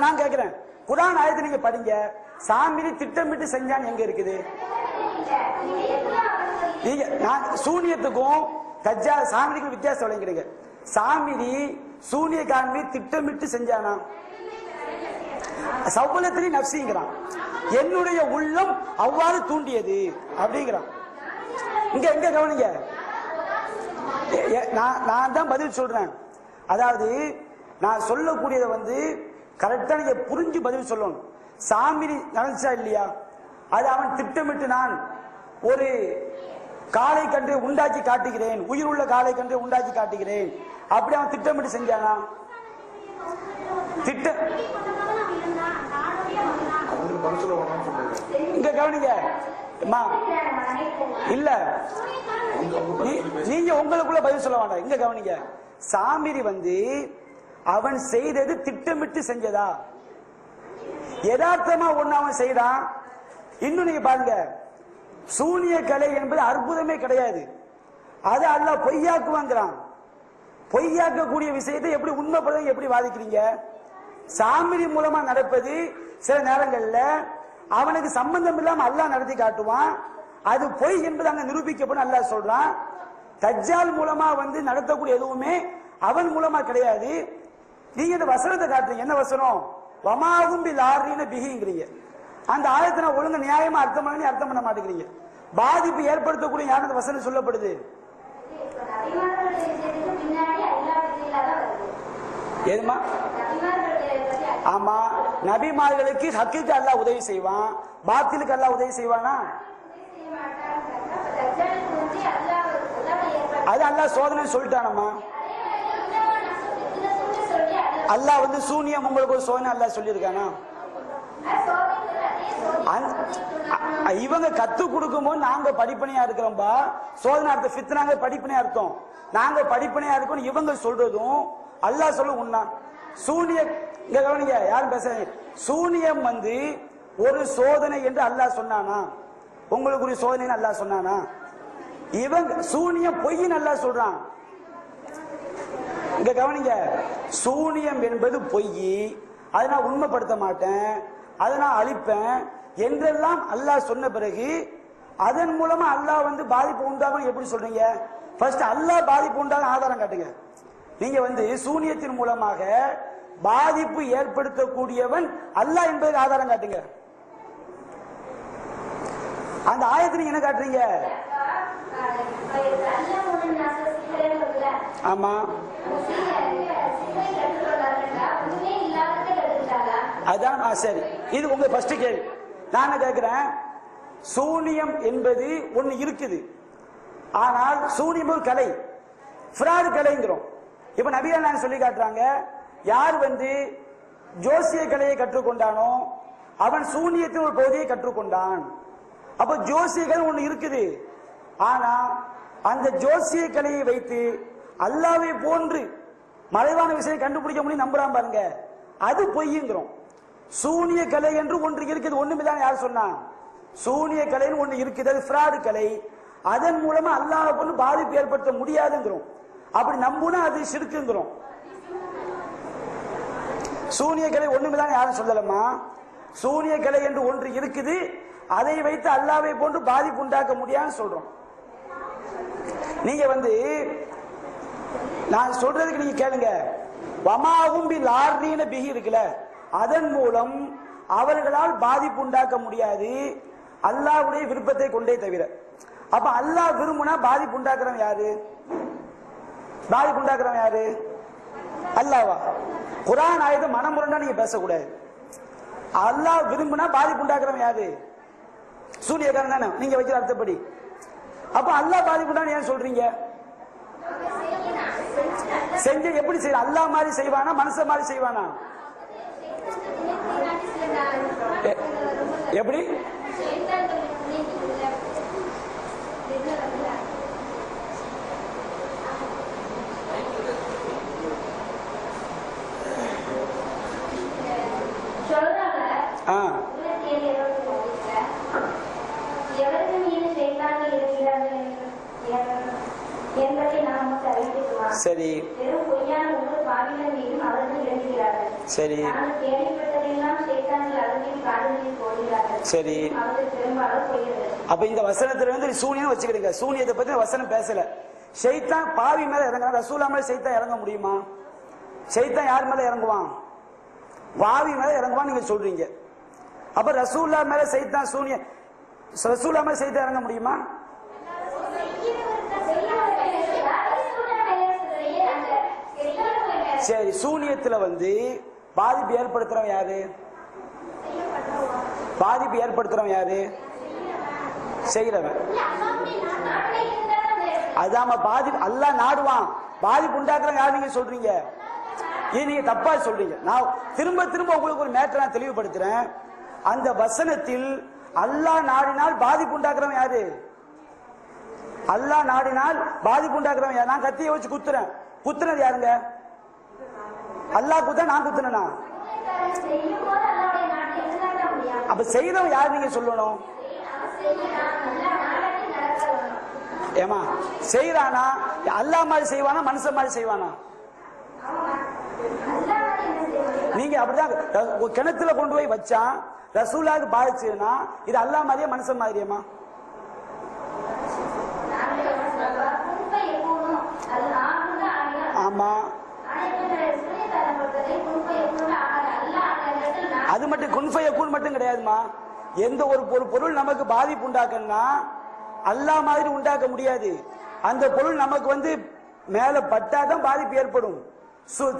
நான் கேட்கிறேன், குரான் ஆயத்தை நீங்க படிங்க. சாமிரி திட்டமிட்டு செஞ்சான்னு எங்க இருக்குது? சூனியத்துக்கும் சாமிரிக்கும் வித்தியாசம் விளங்கிறீங்க. சாமிரி சூனியக்காரன் மீது திட்டமிட்டு செஞ்சானா? சவ்வலத்திலே நப்சிங்கிறான், என்னுடைய உள்ளம் அவ்வாறு தூண்டியது அப்படிங்கிறான். இங்க எங்க கவனிங்க, நான் தான் பதில் சொல்றேன். அதாவது நான் சொல்லக்கூடியதை கரெக்டா நீங்க புரிஞ்சு பதில் சொல்லணும். சாமிரி நினைச்சா இல்லையா? அது அவன் திட்டமிட்டு நான் ஒரு காளை கன்று உண்டாக்கி காட்டுகிறேன், உயிர் உள்ள காளை கன்று உண்டாக்கி காட்டுகிறேன், அப்படி அவன் திட்டமிட்டு செஞ்சானா? இங்க கவனிங்க இல்ல, நீங்க உங்களுக்குள்ள பதில் சொல்ல வேண்டாம். இங்க கவனிங்க, சாமிரி அவன் செய்தது திட்டமிட்டு செஞ்சதா? யதார்த்தமா ஒண்ணு அவன் செய்தான். இன்னும் நீங்க பாருங்க, சூனிய கலை என்பது அற்புதமே கிடையாது, அது அல்லாஹ் பொய்யாக்குவாங்கிறான். பொய்யாக்கக்கூடிய விஷயத்தை எப்படி உண்மைப்படுத்த எப்படி வாதிக்கிறீங்க? சாமிரி மூலமா நடப்பது சில நேரங்கள்ல அவனுக்கு சம்பந்தம் இல்லாம அல்லாஹ் நடத்தி காட்டுவான், அது பொய் என்பது அங்க நிரூபிக்கப்படும் அல்லாஹ் சொல்றான். தஜ்ஜால் மூலமா நடத்தக்கூடிய எதுவுமே அவன் மூலமா கிடையாது. நீங்க இந்த வசனத்தை காட்டுறீங்க, என்ன வசனம்? வமாகும் பில் ஆர்ரீன பிஹிங்கிறீங்க. அந்த ஆயத்தை ஒழுங்கு நியாயமா அர்த்தம் பண்ண மாட்டேங்கிறீங்க. பாதிப்பு ஏற்படுத்தக்கூடிய யார் அந்த வசனம் சொல்லப்படுது? ஏதுமா? ஆமா, நபிமார்களுக்கு ஹக்குக்கு அல்லாஹ் உதவி செய்வான், பாத்திலுக்கு அல்லாஹ் உதவி செய்வானா? அது அல்லாஹ் சோதனை சொல்லிட்டானம்மா. அல்லாஹ் சூனியம் உங்களுக்கு ஒரு சோதனை அல்லாஹ் சொல்லியிருக்கானா? இவங்க கத்து கொடுக்கும் போது நாங்க படிப்பனையா இருக்கிறோம்பா. சோதனை அர்த்தம் ஃபித்னாங்க படிப்பனையா அர்த்தம், நாங்க படிப்பனையா இருக்கோம். இவங்க சொல்றதும் அல்லாஹ் சொல்ல உண்ணா சூனியம். இங்க கவனிங்க, யாரும் பேச. சூனியம் ஒரு சோதனை என்று அல்லாஹ் சொன்னானா? உங்களுக்கு ஒரு சோதனை அல்லாஹ் சொன்னானா? இவங்க சூனியம் பொய்ன்னு அல்லாஹ் சொல்றான். இங்க கவனிங்க, சூனியம் என்பது பொய், அதை நான் உண்மைப்படுத்த மாட்டேன், அதை நான் அழிப்பேன் என்றெல்லாம் அல்லாஹ் சொன்ன பிறகு அதன் மூலமா அல்லாஹ் பாதிப்பு உண்டாகும் எப்படி சொல்றீங்க? ஃபர்ஸ்ட் அல்லாஹ் பாதிப்பு உண்டாக ஆதாரம் காட்டுங்க. நீங்க சூனியத்தின் மூலமாக பாதிப்பு ஏற்படுத்தக்கூடியவன் அல்லாஹ் என்பதற்கு ஆதாரம் காட்டுங்க. அந்த ஆயத்தை நீங்க என்ன காட்டுறீங்க? ஆமா, அதான் சரி. இது உங்க ஃபர்ஸ்ட் கேள்வி. நான் கேட்கிறேன், சூனியம் என்பது ஒண்ணு இருக்குது, ஆனால் சூனியம் ஒரு கலை, ஃப்ராட் கலைங்கிறோம். இப்ப நபிகள் நான் சொல்லி காட்டுறாங்க, யார் ஜோசிய கலையை கற்றுக்கொண்டானோ அவன் சூனியத்தின் ஒரு பகுதியை கற்றுக்கொண்டான். அப்ப ஜோசியங்கள் ஒண்ணு இருக்குது. ஆனா அந்த ஜோசிய கலையை வைத்து அல்லாவை போன்று மறைவான விஷயம் கண்டுபிடிக்க முடியும் நம்புறான் பாருங்க, அது பொய்யுங்கிறோம். சூனிய கலை என்று ஒன்று இருக்குது, ஒண்ணுமில்தான் யார் சொன்னா? சூனிய கலைன்னு ஒண்ணு இருக்குது, அது ஃப்ராடு கலை. அதன் மூலமா அல்லாஹ் போன்று பாதிப்பு ஏற்படுத்த முடியாதுங்கிறோம். அப்படி நம்புனா அது ஷிர்க்குங்கிறோம். சூனிய கலை ஒண்ணுமில்தான் யாரும் சொல்லலமா. சூனிய கலை என்று ஒன்று இருக்குது, அதை வைத்து அல்லாவை போன்று பாதிப்பு உண்டாக்க முடியாதுன்னு சொல்றோம். நீங்க நான் சொல்றதுக்கு நீங்க கேளுங்க. வமாஹும் பிலார்ரீன பிஹி இருக்குல்ல, அதன் மூலம் அவர்களால் பாதிப்பு உண்டாக்க முடியாது அல்லாஹ்வுடைய விருப்பத்தை கொண்டே தவிர. அப்ப அல்லாஹ் விரும்புனா பாதிப்பு உண்டாக்குறவன் யாரு? பாதிப்பு உண்டாக்குறவன் யாரு? அல்லாஹ்வா? குர்ஆன் ஆயத்தை மனமுரண்டா நீங்க பேசக்கூடாது. அல்லாஹ் விரும்புனா பாதிப்பு உண்டாக்குறவன் யாரு? சூனியக்காரன் தானே நீங்க வைக்கிற அர்த்தப்படி. அப்ப அல்லாஹ் பாதிப்புண்டான்னு ஏன் சொல்றீங்க? செஞ்ச எப்படி செய்ய? அல்லாஹ் மாதிரி செய்வானா மனுஷன் மாதிரி செய்வானா? எப்படி? சரி சரி சரி. அப்ப இந்த வசனத்துல சூனியம் வச்சுக்கிடுங்க. சூனியத்தை பத்தி வசனம் பேசல. ஷைத்தான் பாவி மேல இறங்க, ரசூலா மேல ஷைத்தான் இறங்க முடியுமா? ஷைத்தான் யார் மேல இறங்குவான்? பாவி மேல இறங்குவான் நீங்க சொல்றீங்க. அப்ப ரசூல்லா மேல ஷைத்தான் ரசூலா மேல ஷைத்தான் இறங்க முடியுமா? சரி, சூனியத்துல பாதிப்பு ஏற்படுத்துறவன் யாரு? பாதிப்பு ஏற்படுத்துறவன் யாரு? செய்யறவன். அதாம பாதிப்பு அல்லாஹ் நாடுவான், பாதிப்பு உண்டாக்குறவன் யாரு நீங்க சொல்றீங்க? இது நீங்க தப்பா சொல்றீங்க. நான் திரும்ப திரும்ப உங்களுக்கு ஒரு மேட்டர் நான் தெளிவுபடுத்துறேன். அந்த வசனத்தில் அல்லாஹ் நாடினால் பாதிப்பு உண்டாக்குறவன் யாரு? அல்லாஹ் நாடினால் பாதிப்பு உண்டாக்குறவன் யாரு? நான் கத்தியை வச்சு குத்துறேன், குத்துனது யாருங்க? அல்லாஹ் குத்தா நான் குத்துனா? அப்ப செய்தவன் யாரு நீங்க சொல்லணும்? ஏமா செய்யறானா? அல்லாஹ் மாதிரி செய்வானா மனுஷன் மாதிரி செய்வானா? நீங்க அப்படிதான் கிணத்துல கொண்டு போய் வச்சா ரசூலாவுக்கு பாதிச்சுன்னா இது அல்லாஹ் மாதிரியா மனுஷன் மாதிரியாமா? ஆமா, அது மட்டும் குன்ஃபயக்கூன் மட்டும் கிடையாதுமா. எந்த ஒரு பொருள் நமக்கு பாதிப்பு உண்டாக்குன்னா அல்லாஹ் மாதிரி உண்டாக்க முடியாது. அந்த பொருள் நமக்கு மேல பட்டாதான் பாதிப்பு ஏற்படும்.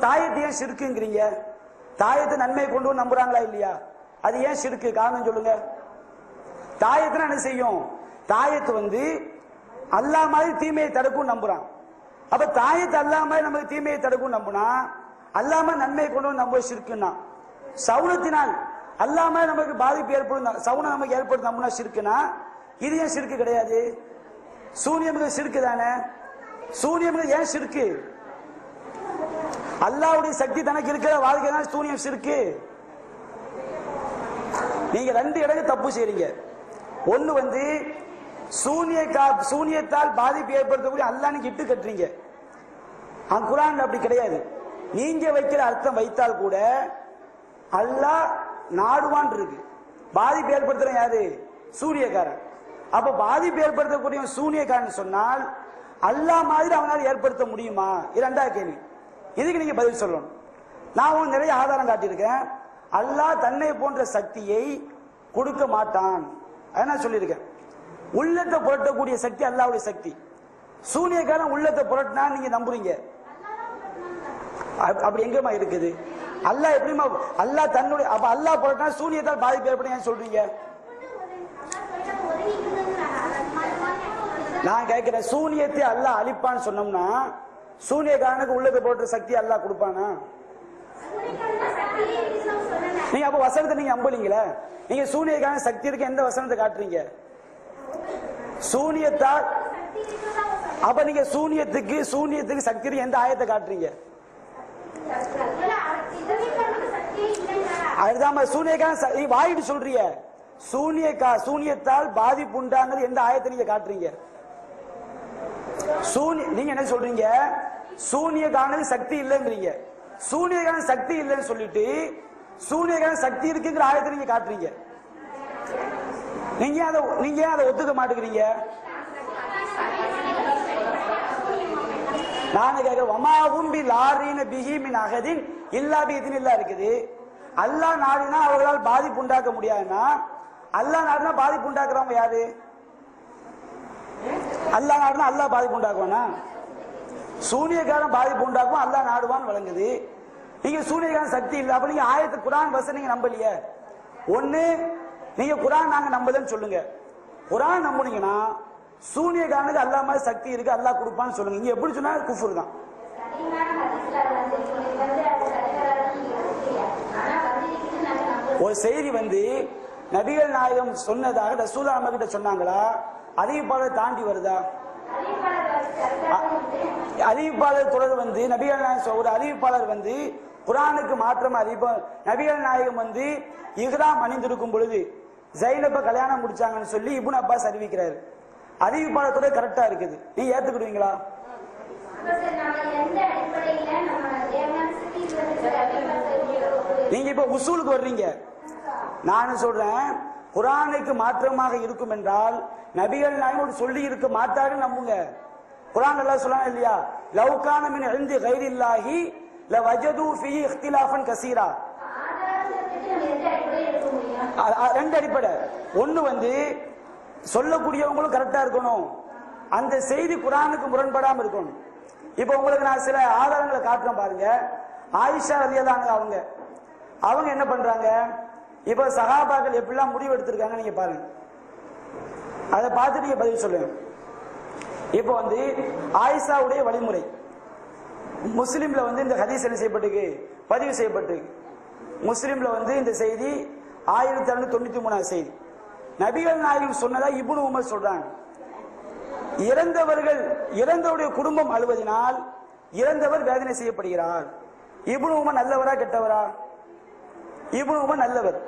தாயத்தை ஏன் ஷிர்க்குங்கிறீங்க? தாயத்தை நன்மையை கொண்டு வந்து நம்புறாங்களா இல்லையா? அது ஏன் ஷிர்க்கு? காரணம் சொல்லுங்க. தாயத்தை என்ன செய்யும்? தாயத்து அல்லாஹ் மாதிரி தீமையை தடுக்கும் நம்புறான். அப்ப தாயத்து அல்லாஹ் மாதிரி நமக்கு தீமையை தடுக்கும் நம்புனா அல்லாஹ் மாதிரி நன்மையை கொண்டு வந்து நம்ப ஷிர்க்குன்னா. சவுனத்தினால் அல்லாஹ் மாதிரி நமக்கு பாதிப்பு ஏற்படும், சவுனம் நமக்கு ஏற்படுத்த நம்புனா ஷிர்க்குனா இது ஏன் ஷிர்க்கு கிடையாது? சூனியம் ஷிர்க்கு தானே. சூனியம் ஏன் ஷிர்க்கு? அல்லாஹ்வுடைய சக்தி தனக்கு இருக்கிற வாழ்க்கை தான் சூனியம் ஷிர்க்கு. நீங்க ரெண்டு இடத்துல தப்பு செய்றீங்க. ஒண்ணு சூனியத்தால் பாதிப்பு ஏற்படுத்தக்கூடிய அல்லாஹ்னுக்கு இட்டு கட்டுறீங்க. குர்ஆன்ல அப்படி கிடையாது. நீங்க வைக்கிற அர்த்தம் வைத்தால் கூட அல்லாஹ் நாடுவான் இருக்கு. பாதிப்பு ஏற்படுத்துற யாரு? சூனியக்காரன். அப்ப பாதிப்பு ஏற்படுத்தக்கூடிய சூனியக்காரன் சொன்னால் அல்லாஹ் மாதிரி அவனால் ஏற்படுத்த முடியுமா? இரண்டாவது கேள்வி. இதுக்கு நீங்க பதில் சொல்லணும். நான் நிறைய ஆதாரம் காட்டியிருக்கேன். அல்லாஹ் தன்னை போன்ற சக்தியை கொடுக்க மாட்டான் நான் சொல்லியிருக்கேன். உள்ளத்தை புரட்டக்கூடிய சக்தி அல்லாஹ்வுடைய சக்தி. சூனியக்காரன் உள்ளத்தை புரட்டினா நீங்க நம்புறீங்க? அப்படி எங்கமா இருக்குது? அல்லாஹ் எப்படிமா அல்லாஹ் தன்னுடைய அப்ப அல்லாஹ் புரட்டினா சூனியத்தால் பாதிப்பு ஏற்படும் சொல்றீங்க? நான் கேட்கிறேன், சூனியத்தை அல்லாஹ் அழிப்பான்னு சொன்னோம்னா சூனியக்காரனுக்கு உள்ளது போட்ட சக்தி அல்லாஹ் கொடுப்பானா? நீங்க அப்ப வசனத்தை நீங்க நம்பலீங்களே. நீங்க சூனியக்கான சக்தி இருக்கு எந்த வசனத்தை காட்டுறீங்க? சூனியத்தால் அப்ப நீங்க சூனியத்துக்கு சக்தி இருக்கு எந்த ஆயத்தை காட்டுறீங்க? அதுதான் சூனியக்கான நீ வாயிட்டு சொல்றீங்க. சூனியத்தால் பாதிப்பு உண்டாங்கிறது எந்த ஆயத்தை நீங்க காட்டுறீங்க? நீங்க என்ன சொல்றீங்க? சூனியக்கான சக்தி இல்லைங்கிறீங்க. சூனியக்கான சக்தி இல்லைன்னு சொல்லிட்டு சூனியக்கான சக்தி இருக்குங்கிற ஆயத்தை நீங்க காட்டுறீங்க. நீங்க அதை ஒத்துக்க மாட்டேங்கிறீங்க. நான் கேட்கிறேன், வமாவும் பி லாரீன பிஹி மின் அஹதின் இல்லா பிஇذنில்லா இருக்குது. அல்லாஹ் நாடினா அவர்களால் பாதிப்பு உண்டாக்க முடியாதுன்னா அல்லாஹ் நாடினா பாதிப்பு உண்டாக்குறவங்க யாரு? அல்லாஹ் நாடினா அல்லாஹ் பாதிப்பு உண்டாக்குவானா? சூனியக்காரன் பாதிப்பு உண்டாக்கும், அல்லாஹ் நாடுவான் வழங்குது. நீங்க சூனியக்காரன் சக்தி இல்லை. அப்ப நீங்க ஆயத்து குரான் வசனம் நீங்க நம்பலையே. ஒண்ணு நீங்க குரான் நாங்க நம்பலன்னு சொல்லுங்க. குரான் நம்புனீங்கன்னா சூனியக்காரனுக்கு அல்லாஹ் மாதிரி சக்தி இருக்கு, அல்லாஹ் கொடுப்பான்னு சொல்லுங்க. இங்க எப்படி சொன்னா குஃபர் தான். ஒரு செய்தி நபிகள் நாயகம் சொன்னதாக ரசூலுல்லாஹ் நம்ம கிட்ட சொன்னாங்களா? அறிவிப்பாளர் தாண்டி வருதா? அறிவிப்பாளர் தொடர் நபிகள் நாயகம் ஒரு அறிவிப்பாளர் குரானுக்கு மாற்றம் நபிகள் நாயகம் இஹ்ராம் அணிந்திருக்கும் பொழுது ஜைனப கல்யாணம் முடிச்சாங்கன்னு சொல்லி இப்னு அப்பாஸ் அறிவிக்கிறாரு. அறிவிப்பாளர் தொடர் கரெக்டா இருக்குது. நீங்க ஏத்துக்கிடுவீங்களா? நீங்க இப்ப உசூலுக்கு வர்றீங்க. நான் சொல்றேன், குரானுக்கு மாற்றமாக இருக்கும் என்றால் நபிகள் நாயகம் சொல்லி இருக்க மாட்டாருன்னு நம்புங்க. குரான் அல்லாஹ் சொல்றான் இல்லையா, லவ் கான மின் இன்தி கைரில்லாஹி லவஜது ஃபீஹி இக்திலாஃபன் கஸீரா. ரெண்டு அடிப்படை. ஒண்ணு சொல்லக்கூடியவங்களும் கரெக்டா இருக்கணும், அந்த செய்தி குரானுக்கு முரண்படாம இருக்கணும். இப்ப உங்களுக்கு நான் சில ஆதாரங்களை காட்டுறேன் பாருங்க. ஆயிஷா ரலியல்லாஹு அவங்க என்ன பண்றாங்க, இப்ப சஹாபாக்கள் எப்படிலாம் முடிவு எடுத்திருக்காங்க நீங்க பாருங்க. அதை பார்த்து நீங்க பதில் சொல்லுங்க. இப்ப ஆயிஷாவுடைய வழிமுறை முஸ்லிம்ல இந்த ஹதீஸ் என்ன செய்யப்பட்டிருக்கு, பதிவு செய்யப்பட்டிருக்கு. முஸ்லிம்ல இந்த செய்தி 1693 செய்தி. நபிகள் நாயகம் சொன்னதா இப்னு உமர் சொல்றாங்க. இறந்தவருடைய குடும்பம் அழுவதினால் இறந்தவர் வேதனை செய்யப்படுகிறார். இப்னு உமர் நல்லவரா கெட்டவரா? இப்னு உமர் நல்லவர்.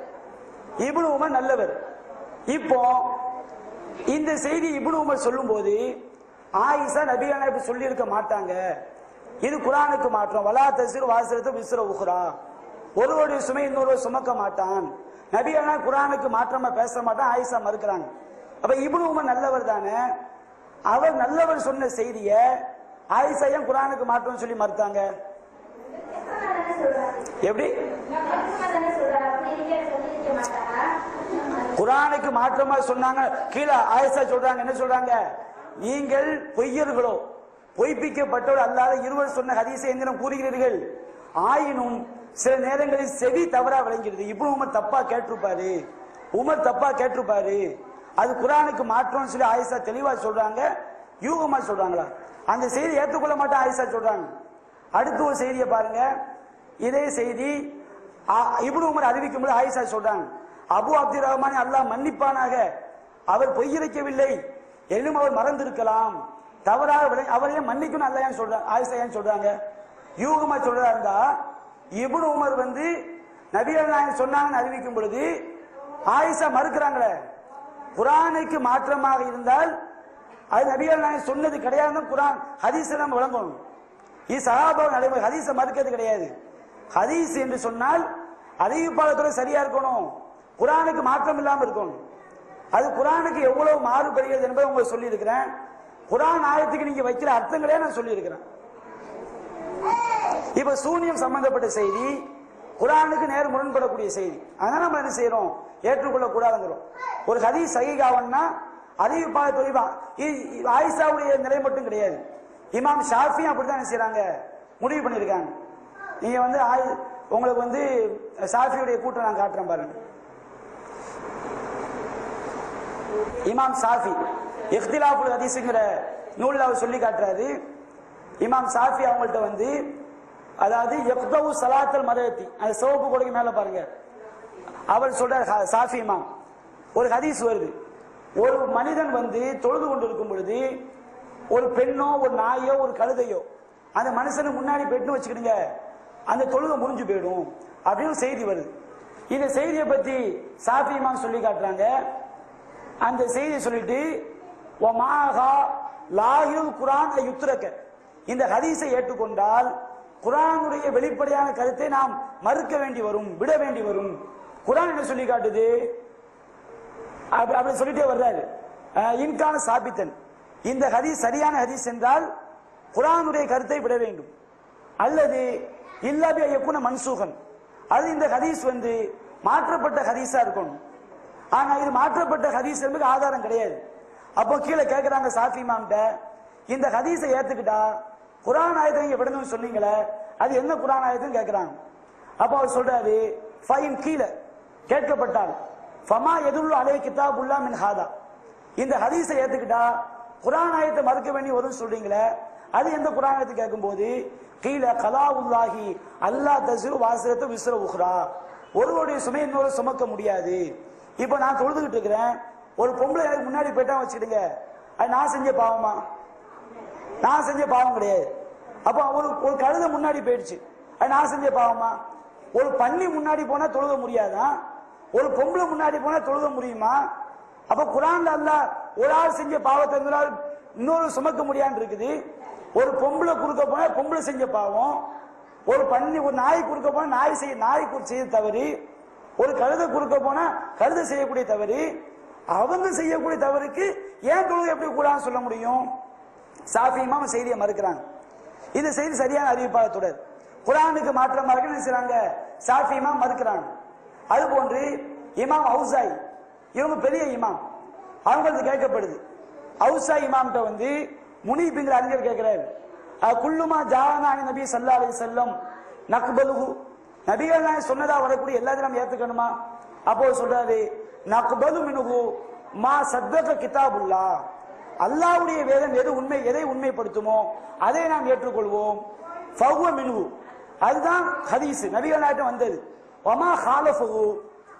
இப்னு உமர் நல்லவர். இப்போ இந்த செய்தி இப்னு உமர் சொல்லும் போது ஆயிஷா நபிகள் நாயகம் சொல்லி இருக்க மாட்டாங்க, இது குரானுக்கு மாற்றம். வலா தஸிர் வாஸிரத்து விஸ்ர உக்ரா, ஒருவருடைய சுமை இன்னொருவர் சுமக்க மாட்டான். நபிகள் நாயகம் குரானுக்கு மாற்றமா பேச மாட்டான். ஆயிஷா மறுக்கிறாங்க. அப்ப இப்னு உமர் நல்லவர் தானே, அவர் நல்லவர் சொன்ன செய்திய ஆயிஷா ஏன் குரானுக்கு மாற்றம் சொல்லி மறுத்தாங்க? எப்படி? குரானுக்கு மாற்றமா சொன்னாங்க. கீழே ஆயிஷா சொல்றாங்க, என்ன சொல்றாங்க, நீங்கள் பொய்யர்களோ பொய்ப்பிக்கப்பட்டோர் அல்லாத இருவர் சொன்ன ஹதீஸை எந்திரம் கூறுகிறீர்கள். ஆயினும் சில நேரங்களில் செவி தவறா விளங்கிறது. இப்னு உமர் தப்பா கேட்டிருப்பாரு, உமர் தப்பா கேட்டிருப்பாரு, அது குரானுக்கு மாற்றம் சொல்லி ஆயிஷா தெளிவா சொல்றாங்க. யூகமா சொல்றாங்களா? அந்த செய்தி ஏற்றுக்கொள்ள மாட்டேன் ஆயிஷா சொல்றாங்க. அடுத்து ஒரு செய்தியை பாருங்க. இதே செய்தி இப்னு உமர் அறிவிக்கும் போது ஆயிஷா சொல்றாங்க, அபு அப்துர் ரஹ்மான் அல்லாஹ் மன்னிப்பானாக, அவர் பொய்யிரைக்கவில்லை, எனும் அவர் மறந்திருக்கலாம், தவறாக அவரையே மன்னிக்கணும் அல்ல ஏன் சொல்றாங்க, ஆயிஷா ஏன் சொல்றாங்க? யூகமா சொல்றதா இருந்தா இப்னு உமர் நபிகள் நாயகம் சொன்னாங்கன்னு அறிவிக்கும் பொழுது ஆயிஷா மறுக்கிறாங்களே. குரானுக்கு மாற்றமாக இருந்தால் அது நபிகள் நாயகம் சொன்னது கிடையாது. குரான் ஹதீஸ் நம்ம வழங்கணும். இது சஹாபா நடைமுறை. ஹதீஸை மறுக்கிறது கிடையாது. ஹதீஸ் என்று சொன்னால் அறிவிப்பாளத்தோட சரியா இருக்கணும், குரானுக்கு மாற்றம் இல்லாமல் இருக்கணும். அது குரானுக்கு எவ்வளவு மாறுபடுகிறது என்பதை உங்களுக்கு சொல்லி இருக்கிறேன். குரான் ஆயத்துக்கு நீங்க வைக்கிற அர்த்தங்களே நான் சொல்லி இருக்கிறேன். இப்ப சூனியம் சம்பந்தப்பட்ட செய்தி குரானுக்கு நேர் முரண்படக்கூடிய செய்தி. அதனால நம்ம என்ன செய்யறோம், ஏற்றுக்கொள்ள கூடாதுங்கிறோம். ஒரு ஹதீஸ் சஹீஹாவன்னா அறிவிப்பாளர் தொழிவா. ஆயிஷாவுடைய நிலை மட்டும் கிடையாது, இமாம் ஷாஃபி அப்படித்தான் என்ன செய்யறாங்க, முடிவு பண்ணிருக்காங்க. நீங்க உங்களுக்கு ஷாஃபியுடைய கூட்டம் நான் காட்டுறேன் பாருங்க. இமாம் ஷாஃபி இக்திலாஃபுல் ஹதீஸ்ங்கிற நூல்ல அவர் சொல்லி காட்டுறாரு. இமாம் ஷாஃபி அவங்கள்ட்ட வந்து, அதாவது யக்தவு ஸலாத்தல் மரத்தி, அந்த சிவப்பு கொடைக்கு மேல பாருங்க, அவர் சொல்றார் ஷாஃபி இமாம், ஒரு ஹதீஸ் வருது, ஒரு மனிதன் வந்து தொழுது கொண்டு இருக்கும் பொழுது ஒரு பெண்ணோ ஒரு நாயோ ஒரு கழுதையோ அந்த மனுஷனை முன்னாடி பெட்டு வச்சுக்கிடுங்க, அந்த தொழுகை முடிஞ்சு போயிடும் அப்படின்னு செய்தி வருது. இந்த செய்தியை பத்தி ஷாஃபி இமாம் சொல்லி காட்டுறாங்க. அந்த செய்தியை சொல்லிட்டு லாஹில் குரான் யுத்ரக, இந்த ஹதீஸை ஏற்றுக்கொண்டால் குரானுடைய வெளிப்படையான கருத்தை நாம் மறுக்க வேண்டி வரும், விட வேண்டி வரும். குரான் என்ன சொல்லி காட்டுது? அப்படி சொல்லிட்டே வர்றாரு. இன்கான சாபித்தன், இந்த ஹதீஸ் சரியான ஹதீஸ் என்றால் குரானுடைய கருத்தை விட வேண்டும், அல்லது இல்லாபி ஐயக்குன மன்சூகன், அது இந்த ஹதீஸ் வந்து மாற்றப்பட்ட ஹதீஸா இருக்கணும். ஆனா இது மாற்றப்பட்ட ஹதீஸ் என்பது ஆதாரம் கிடையாது. அப்போ கீழே கேட்கிறாங்க ஷாஃபி இமாம்கிட்ட, இந்த ஹதீஸை ஏத்துக்கிட்டா குரான் ஆயத்தை நீங்க விடணும்னு சொன்னீங்களே, அது என்ன குரான் ஆயத்துன்னு கேட்கிறாங்க. அப்போ அவர் சொல்றாரு, ஃபைன் கீழே கேட்கப்பட்டால் ஃபமா எதுல்லு அலை கிதாபுல்லா மின் ஹாதா, இந்த ஹதீஸை ஏத்துக்கிட்டா குரான் ஆயத்தை மறுக்க வேண்டி வரும்னு சொல்றீங்களே, அது எந்த குரான் ஆயத்தை கேட்கும் போது கீழே கலாவுல்லாஹி அல்லா தஸ்ரு வாசரத்து விஸ்ர உஹ்ரா, ஒருவருடைய சுமை இன்னொரு சுமக்க முடியாது. இப்ப நான் தொழுதுகிட்டு இருக்கிறேன், ஒரு பொம்பளை எனக்கு முன்னாடி போயிட்டா வச்சுக்கிடுங்க, அது நான் செஞ்ச பாவமா? நான் செஞ்ச பாவம் கிடையாது. அப்போ ஒரு கழுதை முன்னாடி போயிடுச்சு, அது நான் செஞ்ச பாவமா? ஒரு பன்னி முன்னாடி போனா தொழுக முடியாதா? ஒரு பொம்பளை முன்னாடி போனா தொழுக முடியுமா? அப்ப குரான்ல அல்லாஹ் ஒரு ஆள் செஞ்ச பாவத்தை இன்னொரு சுமக்க முடியான்னு இருக்குது. ஒரு பொம்பளை குறுக்க போனா பொம்பளை செஞ்ச பாவம், ஒரு பன்னி ஒரு நாய் குறுக்க போனா நாய் செய்ய தவறு, ஒரு கழுதை குறுக்க போனா கழுதை செய்யக்கூடிய தவறு, அவங்க செய்யக்கூடிய தவறுக்கு ஏன் தொழுகை எப்படி கூடாதுன்னு சொல்ல முடியும்? ஷாஃபி இமாம் செய்தியை மறுக்கிறாங்க. இந்த செய்தி சரியான அறிவிப்பாளர் தொடர், குரானுக்கு மாற்றமா இருக்குன்னு செய்றாங்க, ஷாஃபி இமாம் மறுக்கிறாங்க. அது போன்று இமாம் அவுசாய், இவங்க பெரிய இமாம், அவங்களுக்கு கேட்கப்படுது. அவுசாய் இமாம்கிட்ட வந்து முனீப்ங்கிற அறிஞர் கேட்கிறாரு, குல்லுமா ஜானானி நபி ஸல்லல்லாஹு அலைஹி வஸல்லம் நக்பலுஹு, நபிகள் நாயகம் சொன்னதா வரக்கூடிய எல்லாத்தையும் நம்ம ஏத்துக்கணுமா? அப்போ சொல்றாரு, நக்பலு மின்ஹு மா சத்தக கிதாபுல்லா, அல்லாஹ்வுடைய வேதம் எதை உண்மைப்படுத்துமோ அதை நாம் ஏற்றுக்கொள்வோம். ஃபஹுவ மின்ஹு, அதுதான் ஹதீஸ், நபிகள் நாயகம் வந்தது. வமா ஹாலஃபஹு,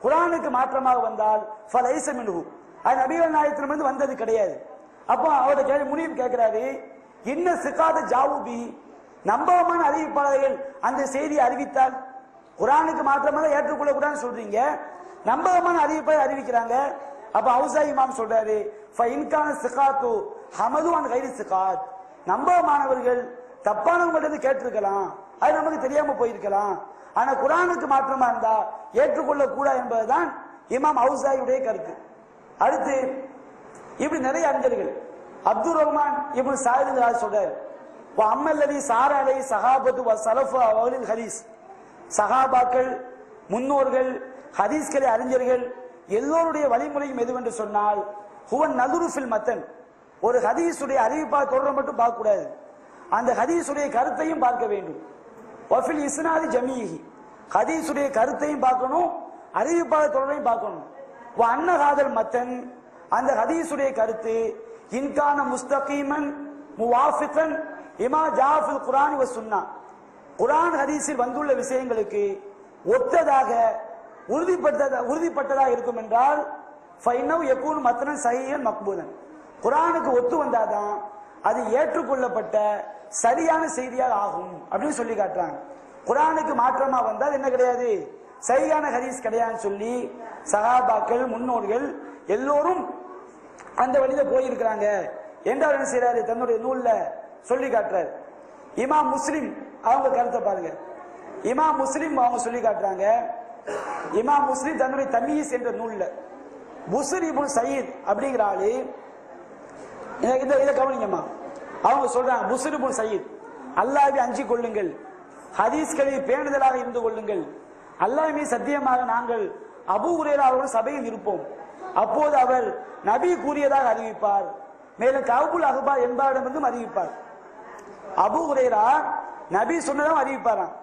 குர்ஆனுக்கு மாற்றமாக வந்தால் ஃபலைஸ மின்ஹு, அது நபிகள் நாயகத்திலிருந்து வந்தது கிடையாது. அப்போ அவரோட கேள்வி முனீப் கேட்கிறாரு, இன்ன சிகாத ஜாவுபி, நம்பகமான அறிவிப்பாளர்கள் அந்த செய்தியை அறிவித்தால் குர்ஆனுக்கு மாற்றமாக ஏற்றுக்கொள்ள கூடாதுன்னு சொல்றீங்க, நம்பகமான அறிவிப்பாளர் அறிவிக்கிறாங்க. அப்ப அவுசாய் இமாம் சொல்றாரு, ஃபஇன்கான சிகாத்து ஹமது அன் கைரி சிகாத், நம்பகமானவர்கள் தப்பானவங்கள்ட்ட கேட்டிருக்கலாம், அது நமக்கு தெரியாம போயிருக்கலாம், ஆனா குர்ஆனுக்கு மாற்றமா இருந்தா ஏற்றுக்கொள்ள கூடாது என்பதுதான் இமாம் அவுசாயுடைய கருத்து. அடுத்து இப்படி நிறைய அறிஞர்கள், அப்துல் ரஹ்மான் இப்னு சாயித் சொல்றாரு, அம்மல்லதி சாரலை சஹாபத்து வ ஸலஃபு அவலில் ஹதீஸ், சஹாபாக்கள் முன்னோர்கள் ஹதீஸ்களை அறிஞர்கள் எல்லோருடைய வழிமுறையும் எதுவென்று சொன்னால் ஹுவன் நதுரு ஃபில் மத்தன், ஒரு ஹதீஸுடைய அறிவிப்பா தொடர மட்டும் பார்க்க கூடாது, அந்த ஹதீஸுடைய கருத்தையும் பார்க்க வேண்டும். வஃபில் இஸ்னாதி ஜமீஹி, ஹதீஸுடைய கருத்தையும் பார்க்கணும், அறிவிப்பாளர் தொடரையும் பார்க்கணும். வ அன்னஹாதல் மத்தன், அந்த ஹதீஸுடைய கருத்து இன்கான முஸ்தகீமன் முவாஃபிகன் இமா ஜாஃபில் குர்ஆன் வ சுன்னா, குர்ஆன் ஹதீஸில் வந்துள்ள விஷயங்களுக்கு ஒத்ததாக உறுதிப்பட்டதாக இருக்கும் என்றால் ஃபைனவ் யகூன் மத்னன் ஸஹீஹன் மக்பூலன், குர்ஆனுக்கு ஒத்து வந்தாதான் அது ஏற்றுக்கொள்ளப்பட்ட சரியான செய்தியாக ஆகும் அப்படின்னு சொல்லி காட்டுறாங்க. குர்ஆனுக்கு மாற்றமா வந்தால் என்ன கிடையாது, சரியான ஹதீஸ் கிடையாதுன்னு சொல்லி சஹாபாக்கள் முன்னோர்கள் எல்லோரும் அந்த வழியில போயிருக்கிறாங்க என்றால் என்ன செய்யறாரு, தன்னுடைய நூல்ல சொல்லி காட்டுறாரு. இமாம் முஸ்லிம் அவங்க கருத்தை பாருங்க, இமாம் முஸ்லிம் அவங்க சொல்லி காட்டுறாங்க. இமாம் முஸ்லிம் தன்னுடைய தமீஸ் என்ற நூல்ல புஸ்ர் இப்னு சயீத் அப்படிங்கிற ஆளு, இதை கவனிங்கம்மா, அவங்க சொல்றாங்க, புஸ்ர் இப்னு சயீத், அல்லாஹ்வை அஞ்சிக் கொள்ளுங்கள், ஹதீஸ்களில் பேணுதலாக இருந்து கொள்ளுங்கள், அல்லாஹ் மீது சத்தியமாக நாங்கள் அபூ ஹுரைரா அவர்கள் சபையில் இருப்போம், அப்போது அவர் நபி கூறியதாக அறிவிப்பார், மேலும் கஅபுல் அஹ்பார் என்பவரிடமிருந்தும் அறிவிப்பார். அபூ ஹுரைரா நபி சொன்னதும் அறிவிப்பாராம்,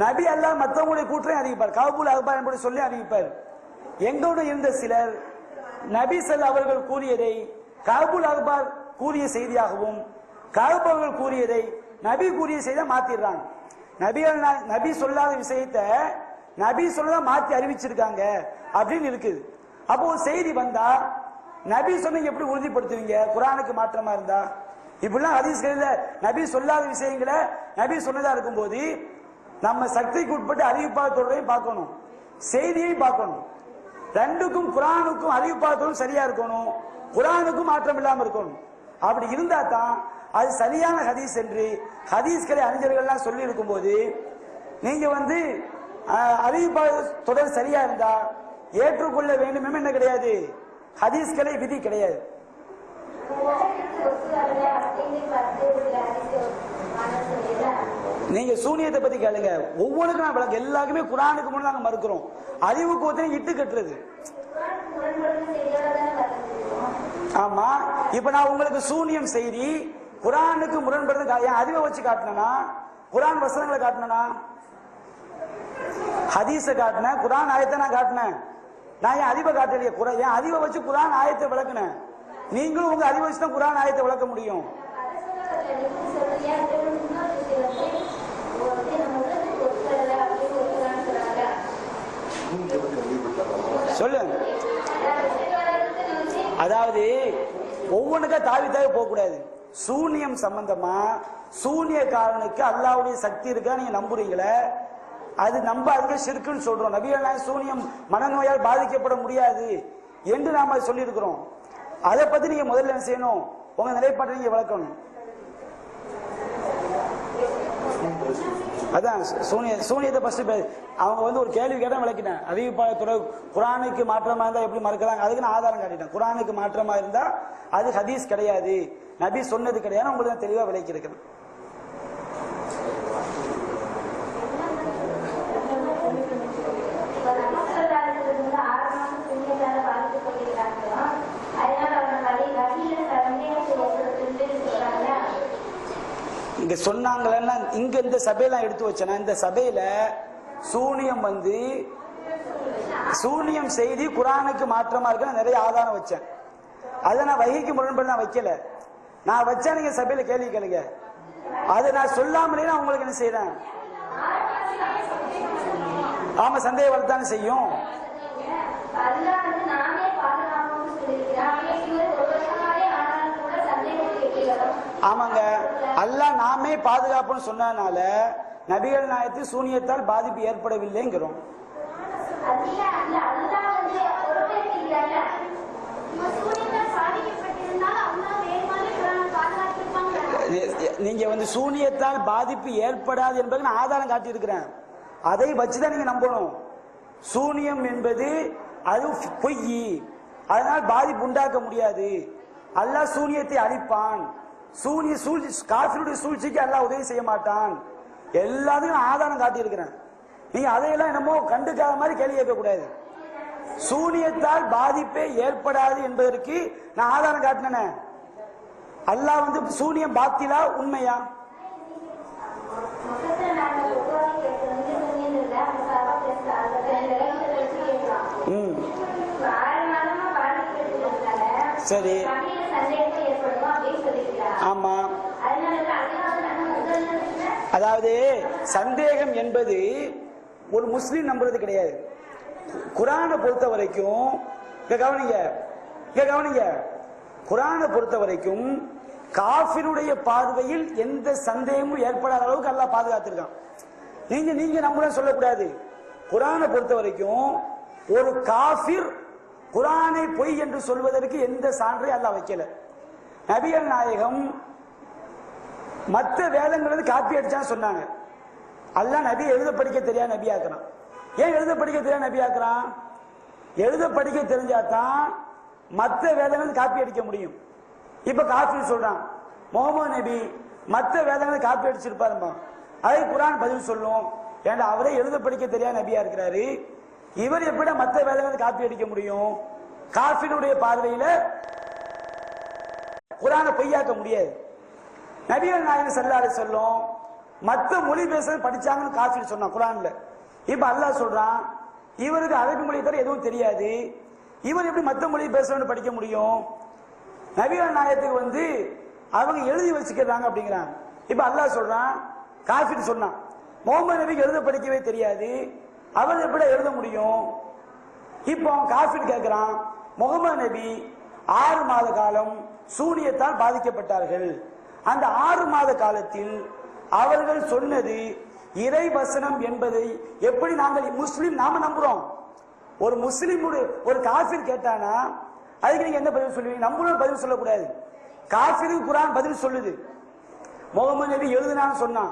நபி அல்லாஹ் மற்றவங்களுடைய கூற்றையும் அறிவிப்பார், கஅபுல் அஹ்பார் என்பதை சொல்லி அறிவிப்பார். எங்களோடு இருந்த சிலர் நபி ஸல்லல்லாஹு அவர்கள் கூறியதை கஅபுல் அஹ்பார் கூறிய செய்தியாகவும், கஅப் அவர்கள் கூறியதை நபி கூறிய செய்த மாத்திடுறாங்க. நபி சொல்லாத விஷயத்த நபி சொல்லதான் மாத்தி அறிவிச்சிருக்காங்க அப்படின்னு இருக்குது. அப்போ ஒரு செய்தி வந்தா நபி சொன்ன எப்படி உறுதிப்படுத்துவீங்க? குர்ஆனுக்கு மாற்றமா இருந்தா இப்படிலாம் ஹதீஸ்களில் நபி சொல்லாத விஷயங்களை நபி சொன்னதா இருக்கும்போது நம்ம சக்திக்கு உட்பட்டு அறிவிப்பாளர்களையும் பார்க்கணும், செய்தியையும் பார்க்கணும். ரெண்டுக்கும் குர்ஆனுக்கும் அறிவிப்பாளர்களும் சரியா இருக்கணும், குர்ஆனுக்கும் மாற்றம் இல்லாம இருக்கணும். அப்படி இருந்தா தான் அது சரியான ஹதீஸ் என்று ஹதீஸ்களை அறிஞர்கள்லாம் சொல்லி இருக்கும் போது நீங்க அறிவிப்பாளர் தொடர் சரியா இருந்தா ஏற்றுக்கொள்ள வேண்டும் என்ன கிடையாது, ஹதீஸ்களை விதி கிடையாது. நீங்க சூனியத்தை பத்தி கேளுங்க, ஒவ்வொன்றுக்கும் நான் விளக்கு. எல்லாருக்குமே குர்ஆனுக்கு முன்னாடி நாங்க மறுக்கிறோம். அறிவுக்கு ஒருத்தனை இட்டு கட்டுறது. ஆமா, இப்ப நான் உங்களுக்கு சூனியம் செய்தி குர்ஆனுக்கு முரண்படுறது என் அறிவை வச்சு காட்டினா, குர்ஆன் வசனங்களை காட்டினா, ஹதீஸ காட்டின, குர்ஆன் ஆயத்தை நான் காட்டினேன். நான் என் அறிவை காட்டலையே, என் அறிவை வச்சு குர்ஆன் ஆயத்தை விளக்குனேன். நீங்களும் உங்க அறிவை வச்சு தான் குர்ஆன் ஆயத்தை விளக்க முடியும். சொல்லு. அதாவது ஒவ்வொன்றுக்கா தாவி போக கூடாது. சூனியம் சம்பந்தமா சூனியக்காரனுக்கு அல்லாஹ்வுடைய சக்தி இருக்கா நீங்க நம்புறீங்களே, அது நம்பாதீங்க, ஷிர்க்குன்னு சொல்றோம். நபிகள் நாயகம் சூனியம் மனநோயால் பாதிக்கப்பட முடியாது என்று நாம சொல்லி இருக்கிறோம். அதை பத்தி நீங்க முதல்ல என்ன செய்யணும், உங்க நிலைப்பாட்டை நீங்க விளக்கணும். அதான் சூனியத்தை ஃபர்ஸ்ட் அவங்க ஒரு கேள்வி கேட்டா விளக்கிட்டேன். அறிவிப்பாளர் குர்ஆனுக்கு மாற்றமா இருந்தா எப்படி மறுக்கிறாங்க, அதுக்கு நான் ஆதாரம் காட்டிட்டேன். குர்ஆனுக்கு மாற்றமா இருந்தா அது ஹதீஸ் கிடையாது, நபி சொன்னது கிடையாது, உங்களுக்கு நான் தெளிவா விளக்கி இருக்கிறேன். இங்க சொன்னாங்களா, இங்க இந்த சபையெல்லாம் எடுத்து வச்சேன்னா, இந்த சபையில சூனியம் சூனியம் செய்தி குர்ஆனுக்கு மாற்றமா இருக்க நிறைய ஆதாரம் வச்சேன். அதை நான் வகைக்கு முரண்பட்டு நான் வைக்கல. நான் வச்சா நீங்க சபையில கேள்வி கேளுங்க. அதை நான் சொல்லாமலே நான் உங்களுக்கு என்ன செய்யறேன், ஆமா சந்தேகம் வரத்தானே செய்யும். ஆமாங்க, அல்லாஹ் நாமே பாதுகாப்புன்னு சொன்னதுனால நபிகள் நாயகத்துக்கு சூனியத்தால் பாதிப்பு ஏற்படவில்லைங்கிறோம். நீங்க சூனியத்தால் பாதிப்பு ஏற்படாது என்பது நான் ஆதாரம் காட்டியிருக்கிறேன். அதை வச்சுதான் நீங்க நம்பணும். சூனியம் என்பது அது பொய், அதனால் பாதிப்பு உண்டாக்க முடியாது. அல்லாஹ் சூனியத்தை அழிப்பான், காஃபிருடைய சூழ்ச்சிக்கு அல்லாஹ் உதவி செய்ய மாட்டான், எல்லாத்தையும் ஆதாரம் காட்டியிருக்கிறேன். நீங்க அதையெல்லாம் என்னமோ கண்டுக்காத மாதிரி கேள்வி கேட்க கூடாது. சூனியத்தால் பாதிப்பே ஏற்படாது என்பதற்கு நான் ஆதாரம் காட்டினேன். அல்லாஹ் சூனியம் பாத்திலா உண்மையா? சரி, ஆமா. அதாவது சந்தேகம் என்பது ஒரு முஸ்லீம் நம்புறது கிடையாது. குர்ஆனை பொறுத்த வரைக்கும் கவனிங்க, குர்ஆனை பொறுத்த வரைக்கும் காஃபிருடைய பார்வையில் எந்த சந்தேகமும் ஏற்படாத அளவுக்கு அல்லாஹ் பாதுகாத்திருக்கான். நீங்க நம்புறேன் சொல்லக்கூடாது. குர்ஆனை பொறுத்த வரைக்கும் ஒரு காஃபிர் குர்ஆனை பொய் என்று சொல்வதற்கு எந்த சான்றை அல்லாஹ் வைக்கல. நபிகள் நாயகம் மற்ற வேதங்கள் காப்பி அடிச்சான்னு சொன்னாங்க. அல்லாஹ் நபி எழுத படிக்க தெரியாத நபி ஆக்குறான். ஏன் எழுத படிக்க தெரியாத நபி ஆக்குறான்? எழுத படிக்க தெரிஞ்சாதான் மற்ற வேதங்கள் காப்பி அடிக்க முடியும். இப்ப காப்பி சொல்றான், முகமது நபி மற்ற வேதங்களை காப்பி அடிச்சிருப்பாருமா, அதை குர்ஆன் பதில் சொல்லும். ஏன்னா அவரே எழுத படிக்க தெரியாத நபியா இருக்கிறாரு, இவர் எப்படி மற்ற வேதங்களை காப்பி அடிக்க முடியும்? காஃபிருடைய பார்வையில குர்ஆனை பொய்யாக்க முடியாது. நபிகள் நாயகம் ஸல்லல்லாஹு அலைஹி வஸல்லம் மற்ற மொழி பேசுறது படிச்சாங்கன்னு காஃபிர் சொன்னான் குர்ஆன்ல. இப்ப அல்லாஹ் சொல்றான், இவருக்கு அரபி மொழி தவிர எதுவும் தெரியாது, இவர் எப்படி மற்ற மொழி பேசுறன்னு படிக்க முடியும்? நபிகள் நாயகத்துக்கு அவங்க எழுதி வச்சுக்கிறாங்க அப்படிங்கிறாங்க. இப்ப அல்லாஹ் சொல்றான், காஃபிர் சொன்னான் முகமது நபிக்கு எழுத படிக்கவே தெரியாது, அவர் எப்படி எழுத முடியும்? இப்போ காஃபிர் கேட்கிறான், முகமது நபி 6 மாத காலம் சூனியத்தால் பாதிக்கப்பட்டார்கள். அந்த 6 மாத காலத்தில் அவர்கள் சொன்னது இறை வசனம் என்பதை எப்படி நாங்கள் முஸ்லிம் நாம நம்புறோம்? ஒரு முஸ்லிம் ஒரு காஃபிர் கேட்டானா அதுக்கு நீங்க என்ன பதில் சொல்லுவீங்க? நம்மளும் பதில் சொல்லக்கூடாது. காஃபிருக்கு குர்ஆன் பதில் சொல்லுது. முகமது நபி எழுதினான்னு சொன்னான்,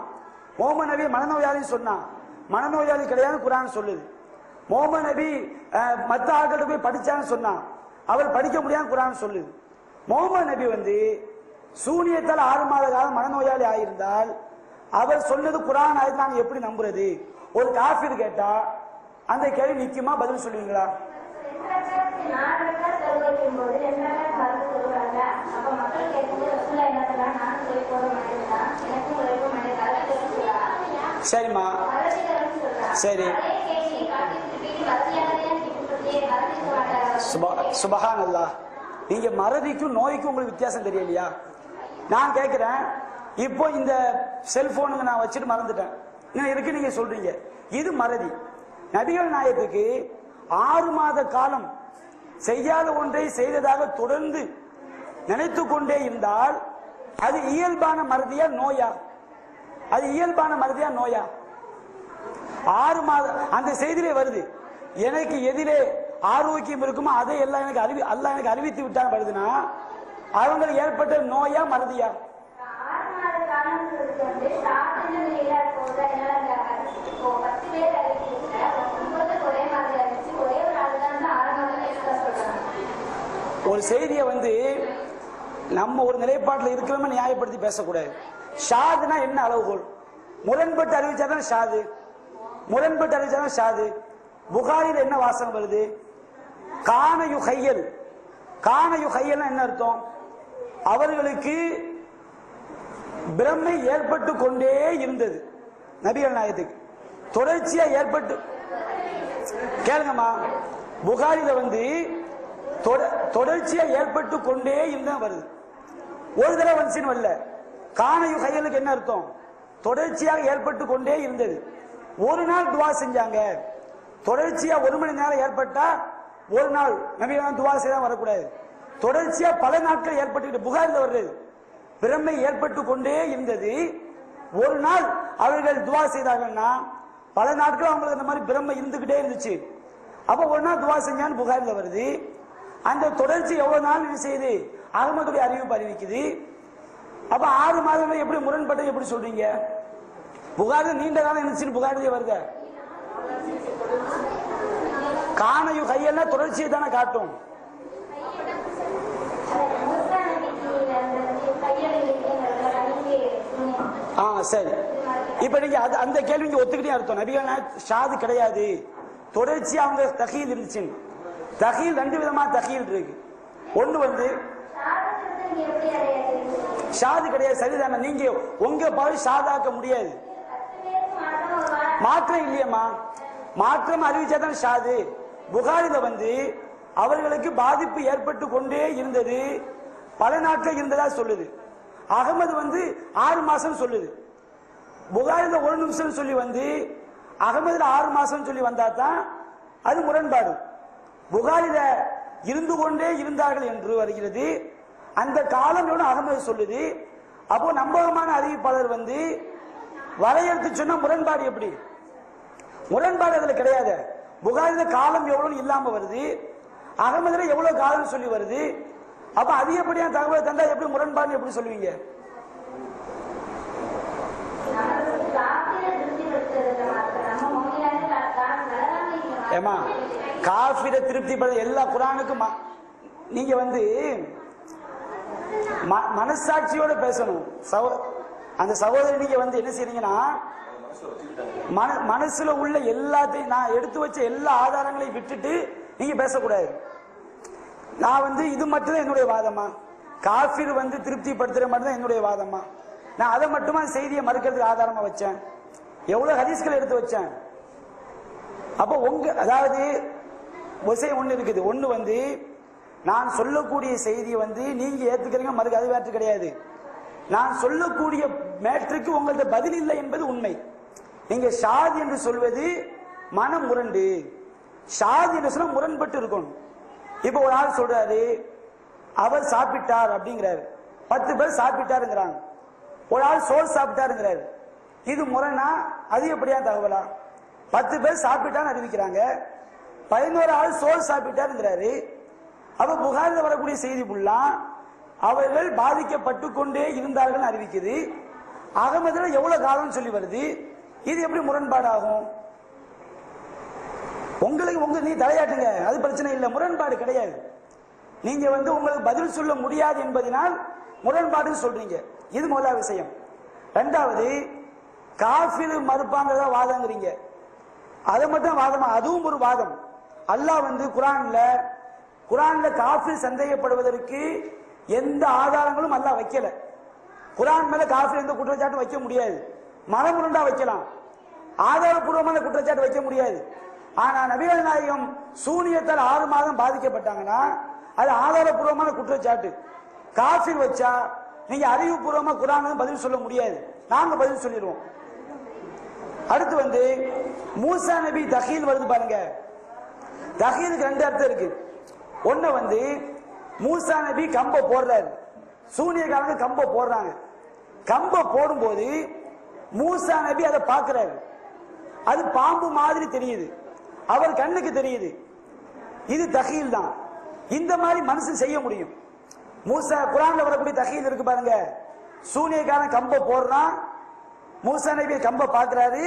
முகமது நபி மனநோயாளி சொன்னான், மனநோயாளி கிடையாது குர்ஆன் சொல்லுது. முகமது நபி மற்ற ஆட்கள் போய் படிச்சான்னு சொன்னான், அவர் படிக்க முடியாது குர்ஆன் சொல்லுது. முகமது நபி சூனியத்தால் 6 மாத காலம் மனநோயாளி ஆயிருந்தால் அவர் சொன்னது குர்ஆன் ஆயத்தை நாங்க எப்படி நம்புறது? ஒரு காஃபிர் கேட்டா அந்த கேள்வி நிக்குமா? பதில் சொல்லுவீங்களா? சரிம்மா, சரி. சுபஹானல்லாஹ். நீங்க மறதிக்கும் நோய்க்கும் உங்களுக்கு வித்தியாசம் தெரியலையா? நான் கேட்கிறேன், இப்போ இந்த செல்போனுங்க நான் வச்சுட்டு மறந்துட்டேன் இருக்கு, நீங்க சொல்றீங்க இது மறதி. நபிகள் நாயகத்துக்கு 6 மாத காலம் செய்யாத ஒன்றை செய்ததாக தொடர்ந்து நினைத்து கொண்டே இருந்தால் அது இயல்பான மறதியா நோயா? அது இயல்பான மறதியா நோயா? 6 மாதம் அந்த செய்தியிலே வருது, எனக்கு எதிலே ஆரோக்கியம் இருக்குமோ அதை எல்லாம் எனக்கு அல்லாஹ் எனக்கு அறிவித்து விட்டான் வருதுன்னா அவங்களுக்கு ஏற்பட்ட நோயா மறதியா? ஒரு செய்தியை நம்ம ஒரு நிலைப்பாட்டில் இருக்கிறோம் நியாயப்படுத்தி பேசக்கூடாது. ஷாதுனா என்ன அளவுகோல்? முரண்பட்டு அறிவிச்சாதான் ஷாது, முரண்பட்டு அறிவிச்சாதான் ஷாது. புகாரில் என்ன வாசகம் வருது? கானயு கையல், கானயு கையல் என்ன அர்த்தம்? அவர்களுக்கு பிரம்மை ஏற்பட்டு கொண்டே இருந்தது. நபிகள் நாயகத்துக்கு தொடர்ச்சியா ஏற்பட்டு, கேளுங்கம்மா, புகாரில தொடர்ச்சியா ஏற்பட்டு கொண்டே இருந்தா வருது. ஒரு தடவை வந்துச்சுன்னு வரல. கானயு கையலுக்கு என்ன அர்த்தம்? தொடர்ச்சியாக ஏற்பட்டு கொண்டே இருந்தது. ஒரு நாள் துவா செஞ்சாங்க, தொடர்ச்சியா 1 மணி நேரம் ஏற்பட்டா ஒரு நாள் நபிகள் துவா செய்ய வரக்கூடாது. தொடர்ச்சியா பல நாட்கள் ஏற்பட்டு புகாரில் வருது. பிரம்மை ஏற்பட்டு கொண்டே இருந்தது. ஒரு நாள் அவர்கள் துவா செய்தாங்கன்னா பல நாட்கள் அவங்களுக்கு அந்த மாதிரி பிரம்மை இருந்துகிட்டே இருந்துச்சு. அப்ப ஒரு நாள் துவா செஞ்சான்னு புகாரில் வருது. அந்த தொடர்ச்சி எவ்வளவு நாள் செய்து அகமதுடைய அறிவிப்பு அறிவிக்குது. அப்ப 6 மாதங்கள் எப்படி முரண்பட்டு எப்படி சொல்றீங்க? புகாரில் நீண்ட காலம் இருந்துச்சுன்னு புகாரிலே வருது. கானையு கையல்னா தொடர்ச்சியை தானே காட்டும். சரி, இப்ப நீங்க அந்த கேள்விக்கு ஒத்துக்கிட்டே அர்த்தம் நபிகள் ஷாது கிடையாது, தொடர்ச்சி அவங்க தகீல் இருந்துச்சு. தகீல் 2 விதமா தகீல் இருக்கு. ஒண்ணு ஷாது கிடையாது, சரிதானே? நீங்க உங்க பாவி ஷாதாக்க முடியாது. மாற்றம் இல்லையம்மா, மாற்றம் அறிவிச்சாதான் ஷாது. புகாரில அவர்களுக்கு பாதிப்பு ஏற்பட்டு கொண்டே இருந்தது, பல நாட்கள் இருந்ததா சொல்லுது. அகமது 6 மாசம் சொல்லுது. புகாரில 1 நிமிஷம் சொல்லி அகமதுல 6 மாசம் சொல்லி வந்தா தான் அது முரண்பாடு. புகாரில இருந்து கொண்டே இருந்தார்கள் என்று வருகிறது. அந்த காலம் அகமது சொல்லுது. அப்போ நம்பகமான அறிவிப்பாளர் வரையறுத்து சொன்னா முரண்பாடு எப்படி? முரண்பாடு அதுல கிடையாது. புகாரில காலம் எவ்வளவு இல்லாம வருது, அகமதுல எவ்வளவு காலம் சொல்லி வருது. அப்ப அதிகப்படியான தகவலை தந்தா எப்படி முரண்பாடு எப்படி சொல்லுவீங்க? ஏமா காஃபிர திருப்தி பட எல்லா குரானுக்கும் நீங்க மனசாட்சியோட பேசணும். அந்த சகோதரி நீங்க என்ன செய்றீங்கன்னா மனசுல உள்ள எல்லாத்தையும் நான் எடுத்து வச்ச எல்லா ஆதாரங்களையும் விட்டுட்டு நீங்க பேசக்கூடாது. நான் இது மட்டும்தான் என்னுடைய வாதமா? காஃபிர் திருப்திப்படுத்துற மட்டும்தான் என்னுடைய வாதமா? நான் அதை மட்டுமா செய்தியை மறுக்கிறதுக்கு ஆதாரமா வச்சேன்? எவ்வளவு ஹதீஸ்கள் எடுத்து வச்சேன்? அப்போ அதாவது விஷயம் ஒண்ணு இருக்குது. ஒண்ணு நான் சொல்லக்கூடிய செய்தியை நீங்க ஏத்துக்கிறீங்க, மறுக்க அது வேற்று கிடையாது. நான் சொல்லக்கூடிய மேட்ருக்கு உங்களது பதில் இல்லை என்பது உண்மை. நீங்க ஷாத் என்று சொல்வது மன முரண்டு. ஷாத் என்று சொன்னா முரண்பட்டு இருக்கணும். இப்ப ஒரு ஆள் சொல்றாரு அவர் சாப்பிட்டார் அப்படிங்கிறாரு, 10 பேர் சாப்பிட்டாருங்கிறாங்க. ஒரு ஆள் சோறு சாப்பிட்டாருங்கிறாரு. இது முரணா? அது எப்படியா தகவலா? 10 பேர் சாப்பிட்டான்னு அறிவிக்கிறாங்க, 11 ஆள் சோறு சாப்பிட்டாருங்கிறாரு. அப்ப புகாரில் வரக்கூடிய செய்தி புள்ளா அவர்கள் பாதிக்கப்பட்டு கொண்டே இருந்தார்கள் அறிவிக்குது. அகமதுல எவ்வளவு காலம் சொல்லி வருது. இது எப்படி முரண்பாடாகும்? உங்களுக்கு நீ தலையாட்டுங்க, அது பிரச்சனை இல்லை, முரண்பாடு கிடையாது. நீங்க உங்களுக்கு பதில் சொல்ல முடியாது என்பதனால் முரண்பாடு சொல்றீங்க. இது முதலாவது விஷயம். இரண்டாவது, காஃபிர் மறுப்பாங்கிறத வாதங்கிறீங்க. அதை மட்டும் வாதமா? அதுவும் ஒரு வாதம். அல்லாஹ் குரான்ல காஃபிர் சந்தேகப்படுவதற்கு எந்த ஆதாரங்களும் அல்லாஹ் வைக்கல. குரான் மேல காஃபிர் எந்த குற்றச்சாட்டும் வைக்க முடியாது. மனமுருண்டா வைக்கலாம், ஆதாரபூர்வமான குற்றச்சாட்டு வைக்க முடியாது. ஆனா நபிகள் நாயகம் சூனியத்தால் 6 மாதம் பாதிக்கப்பட்டாங்கன்னா அது ஆதாரபூர்வமான குற்றச்சாட்டு. காஃபிர் வச்சா நீங்க அறிவுபூர்வமா குரான் பதில் சொல்ல முடியாது, நாங்க பதில் சொல்லிடுவோம். அடுத்து மூசா நபி தஹீல் வருது பாருங்க. தஹீலுக்கு 2 அர்த்தம் இருக்கு. ஒண்ணு மூசா நபி கம்ப போடுறாரு, சூனியக்காரங்க கம்ப போடுறாங்க. கம்ப போடும்போது மூசா நபி அதை பார்க்கிறாரு. அது பாம்பு மாதிரி தெரியுது, அவர் கண்ணுக்கு தெரியுது. இது தஹீல் தான். இந்த மாதிரி மனுஷன் செய்ய முடியும். மூசா குரான்ல வரக்கூடிய தஹீல் இருக்கு பாருங்க. சூனியக்காரன் கம்ப போடுறான், மூசா நபி கம்ப பார்க்கிறாரு.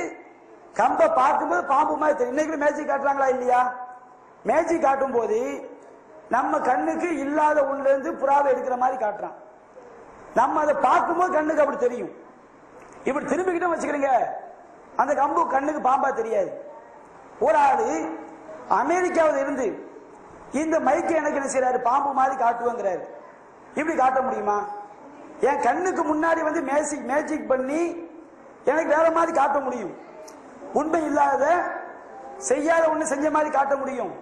கம்ப பார்க்கும்போது பாம்பு மாதிரி தெரியும். இன்னைக்கு மேஜிக் காட்டுறாங்களா இல்லையா? மேஜிக் காட்டும் போது நம்ம கண்ணுக்கு இல்லாத உள்ள இருந்து புறாவை எடுக்கிற மாதிரி காட்டுறான். நம்ம அதை பார்க்கும்போது கண்ணுக்கு அப்படி தெரியும். இப்படி திரும்பிக்கிட்டோம் வச்சுக்கிறீங்க, அந்த கம்பு கண்ணுக்கு பாம்பா தெரியாது. ஒரு ஆளு அமெரிக்காவில் இருந்து இந்த மைக்கை எனக்கு என்ன செய்யறாரு, பாம்பு மாதிரி காட்டுவாங்கிறாரு. இப்படி காட்ட முடியுமா? என் கண்ணுக்கு முன்னாடி மேஜிக் பண்ணி எனக்கு வேற மாதிரி காட்ட முடியும். உண்மை இல்லாத செய்யாத ஒண்ணு செஞ்ச மாதிரி காட்ட முடியும்.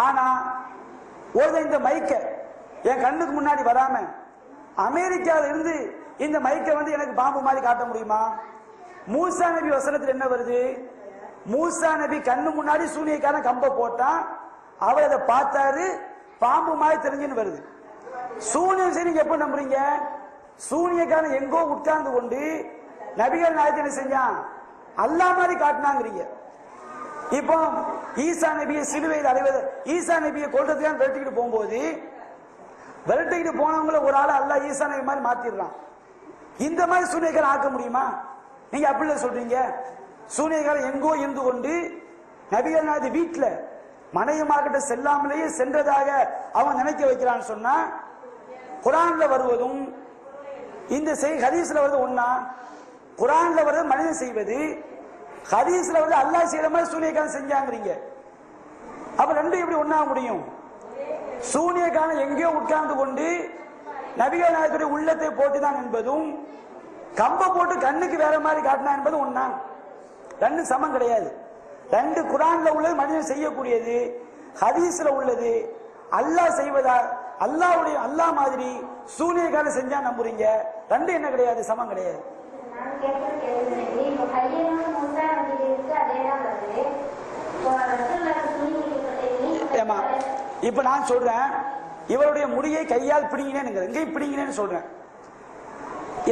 ஆனா இந்த மைக்கை என் கண்ணுக்கு முன்னாடி வராம அமெரிக்காவில் இருந்து இந்த மைக்கை எனக்கு பாம்பு மாதிரி காட்ட முடியுமா? மூசா நபி வசனத்தில் என்ன வருது? மூசா நபி கண்ணு முன்னாடி சூனியக்காரன் கம்ப போட்டான், அவர் அதை பார்த்தாரு, பாம்பு மாதிரி தெரிஞ்சுன்னு வருது. சூனியம் செய்ய எப்ப நம்புறீங்க? சூனியக்காரன் எங்கோ உட்கார்ந்து கொண்டு நபிகள் நாயகத்தை என்ன செஞ்சான், அல்லாஹ் மாதிரி காட்டினாங்கிறீங்க. இப்போ ஈசா நபியை சிலுவையில் அறைவது, ஈசா நபியை கொல்றதுக்காக விரட்டிக்கிட்டு போகும்போது விரட்டிக்கிட்டு போனவங்கள ஒரு ஆள் அல்லாஹ் ஈசா நபி மாதிரி மாத்திடுறான். இந்த மாதிரி சூனியக்காரன் ஆக்க முடியுமா? நீங்க அப்படி சொல்றீங்க. சூனியக்காரன் எங்கோ இருந்து கொண்டு நபிகள் நாயகத்தை வீட்டுல மனைவிமார்கிட்ட செல்லாமலேயே சென்றதாக அவன் நினைக்க வைக்கிறான்னு சொன்னா, குரான்ல வருவதும் இந்த ஹதீஸ்ல வருது ஒன்னா? குரான்ல வருது மனிதன் செய்வது, ஹதீஸ்ல வருது அல்லாஹ் செய்யற மாதிரி சூனியக்காரன் செஞ்சாங்கிறீங்க. அப்ப ரெண்டும் எப்படி ஒன்னா முடியும்? சூனியக்காரன் எங்கேயோ உட்கார்ந்து கொண்டு நபிகள் நாயகத்துடைய உள்ளத்தை போட்டுதான் என்பதும், கம்ப போட்டு கண்ணுக்கு வேற மாதிரி காட்டினா என்பது ஒன்னா? ரெண்டு சமம் கிடையாது. ரெண்டு குரான்ல உள்ளது மனிதன் செய்யக்கூடியது, ஹதீஸ்ல உள்ளது அல்லாஹ் செய்வதா, அல்லாஹ் மாதிரி சூனியக்காரன் செஞ்சா நம்புறீங்க. ரெண்டு என்ன கிடையாது, சமம் கிடையாது. இப்ப நான் சொல்றேன், இவருடைய முடியை கையால் பிடிங்கினேன், எங்கேயும் பிடிங்கினேன்னு சொல்றேன்.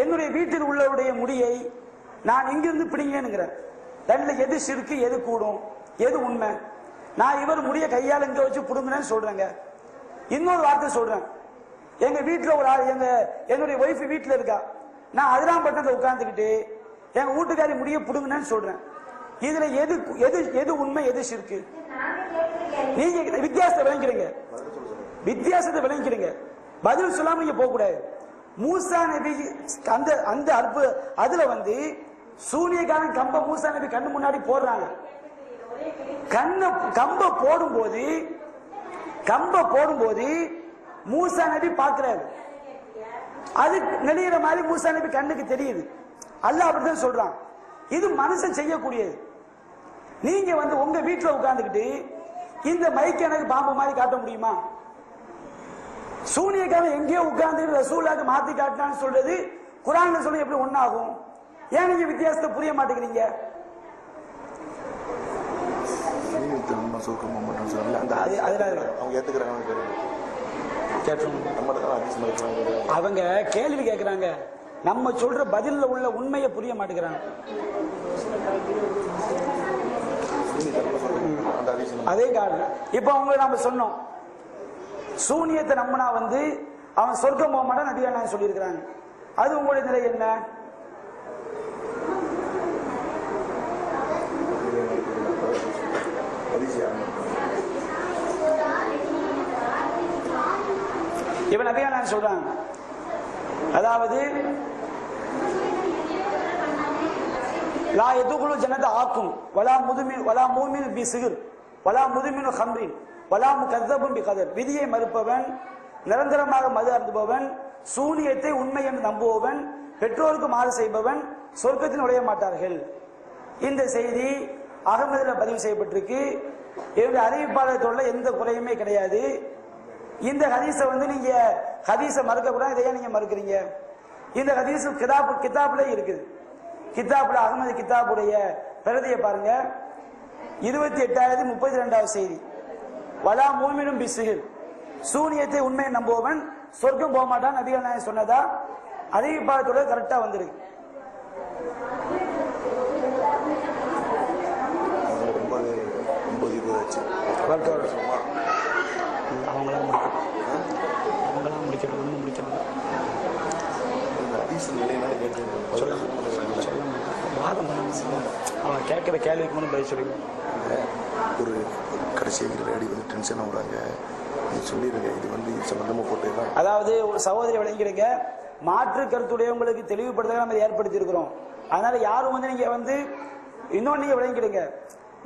என்னுடைய வீட்டில் உள்ளவருடைய முடியை நான் இங்கிருந்து பிடிங்கினேன். ரெண்டுல எது சிறுக்கு, எது கூடும், எது உண்மை? நான் இவர் முடிய கையால் இங்க வச்சு புடுங்கினேன்னு சொல்றேங்க. இன்னொரு வார்த்தை சொல்றேன், எங்க வீட்டுல ஒரு ஆள், என்னுடைய ஒய்ஃப் வீட்டுல இருக்கா, நான் அதிராம்பட்டத்தை உட்கார்ந்துக்கிட்டு எங்க வீட்டுக்காரி முடிய புடுங்கினேன்னு சொல்றேன். இதுல எது எது எது உண்மை, எது சிறுக்கு? நீங்க வித்தியாசத்தை விளங்கிறீங்க, வித்தியாசத்தை விளங்கிறீங்க. பதில் சொல்லாம நீங்க போக கூடாது. மூசா நபி அந்த அற்பு அதுல சூனியக்காரன் கம்ப மூசா நபி கண்ணு முன்னாடி போடுறாங்க. கம்ப போடும்போது மூசா நபி பார்க்கிறாரு. அது நெளிகிற மாதிரி மூசா நபி கண்ணுக்கு தெரியுது. அல்லாஹ் அப்படிதான் சொல்றான். இது மனுஷன் செய்யக்கூடியது. நீங்க உங்க வீட்டுல உட்கார்ந்துக்கிட்டு இந்த மைக் எனக்கு பாம்பு மாதிரி காட்ட முடியுமா? சூனியக்காரன் எங்கேயோ உட்கார்ந்து ரசூலுல்லாஹ்க்கு மாத்தி காட்டினான்னு சொல்றது குர்ஆன்ல சொல்லி எப்படி ஒண்ணாகும்? ஏன் நீங்க வித்தியாசத்தை புரிய மாட்டேங்கிறீங்க? அவங்க கேள்வி கேட்கிறாங்க, நம்ம சொல்ற பதில்ல உள்ள உண்மையை புரிய மாட்டேங்கிறாங்க. அதே காரணம். இப்ப அவங்க நாம சொன்னோம், சூனியத்தை நம்பினா அவன் சொர்க்கம் போக மாட்டான் நபிகள் சொல்லி இருக்கிறாங்க. அது உங்களுடைய நிலை என்ன? இப்ப நபிகள் சொல்றாங்க, அதாவது லா யதுகுலு ஜன்னத ஆக்கும் வலா முதுமின் வலா மூமின் பி சிஹ்ர் வலா முதுமின் ஹம்ரின் வலா முகzzabun பி கதர். விதியை மறுப்பவன், நிரந்தரமாக மது அருந்துபவன், சூனியத்தை உண்மை என்று நம்புபவன், பெற்றோருக்கு மாறு செய்பவன் சொர்க்கத்தில் நுழைய மாட்டார்கள். இந்த செய்தி அகமதுல பதிவு செய்யப்பட்டிருக்கு. என்னுடைய அறிவிப்பாளர்களோட எந்த குறையுமே கிடையாது. இந்த ஹதீஸை நீங்க ஹதீஸை மறுக்க கூடாது. இதையே நீங்க மறுக்கிறீங்க? இந்த ஹதீஸ் கிதாப்ல இருக்குது. கிதாப்ல அகமது கிதாபுடைய பிரதியை பாருங்க, 28,032வது செய்தி. வலா மூமினும் பி சிஹ்ர், சூனியத்தை உண்மையை நம்புவவன் சொர்க்கம் போக மாட்டான் நபிகள் நாயகம் சொன்னதா அறிவிப்பாளத்தோட கரெக்டா வந்திருக்கு. அவன் கேட்கிற கேள்விக்கு முன்னாடி பதில் சொல்லுங்க. ஒரு கடைசி டென்ஷன் ஆகுறாங்க, சொல்லிடுங்க. இது சம்பந்தமா போட்டு, அதாவது ஒரு சகோதரி விளங்கிடுங்க, மாற்று கருத்துடையவங்களுக்கு தெளிவுபடுத்த நம்ம ஏற்படுத்தி இருக்கிறோம். அதனால யாரும் நீங்க இன்னொன்னு நீங்க விளங்கிடுங்க,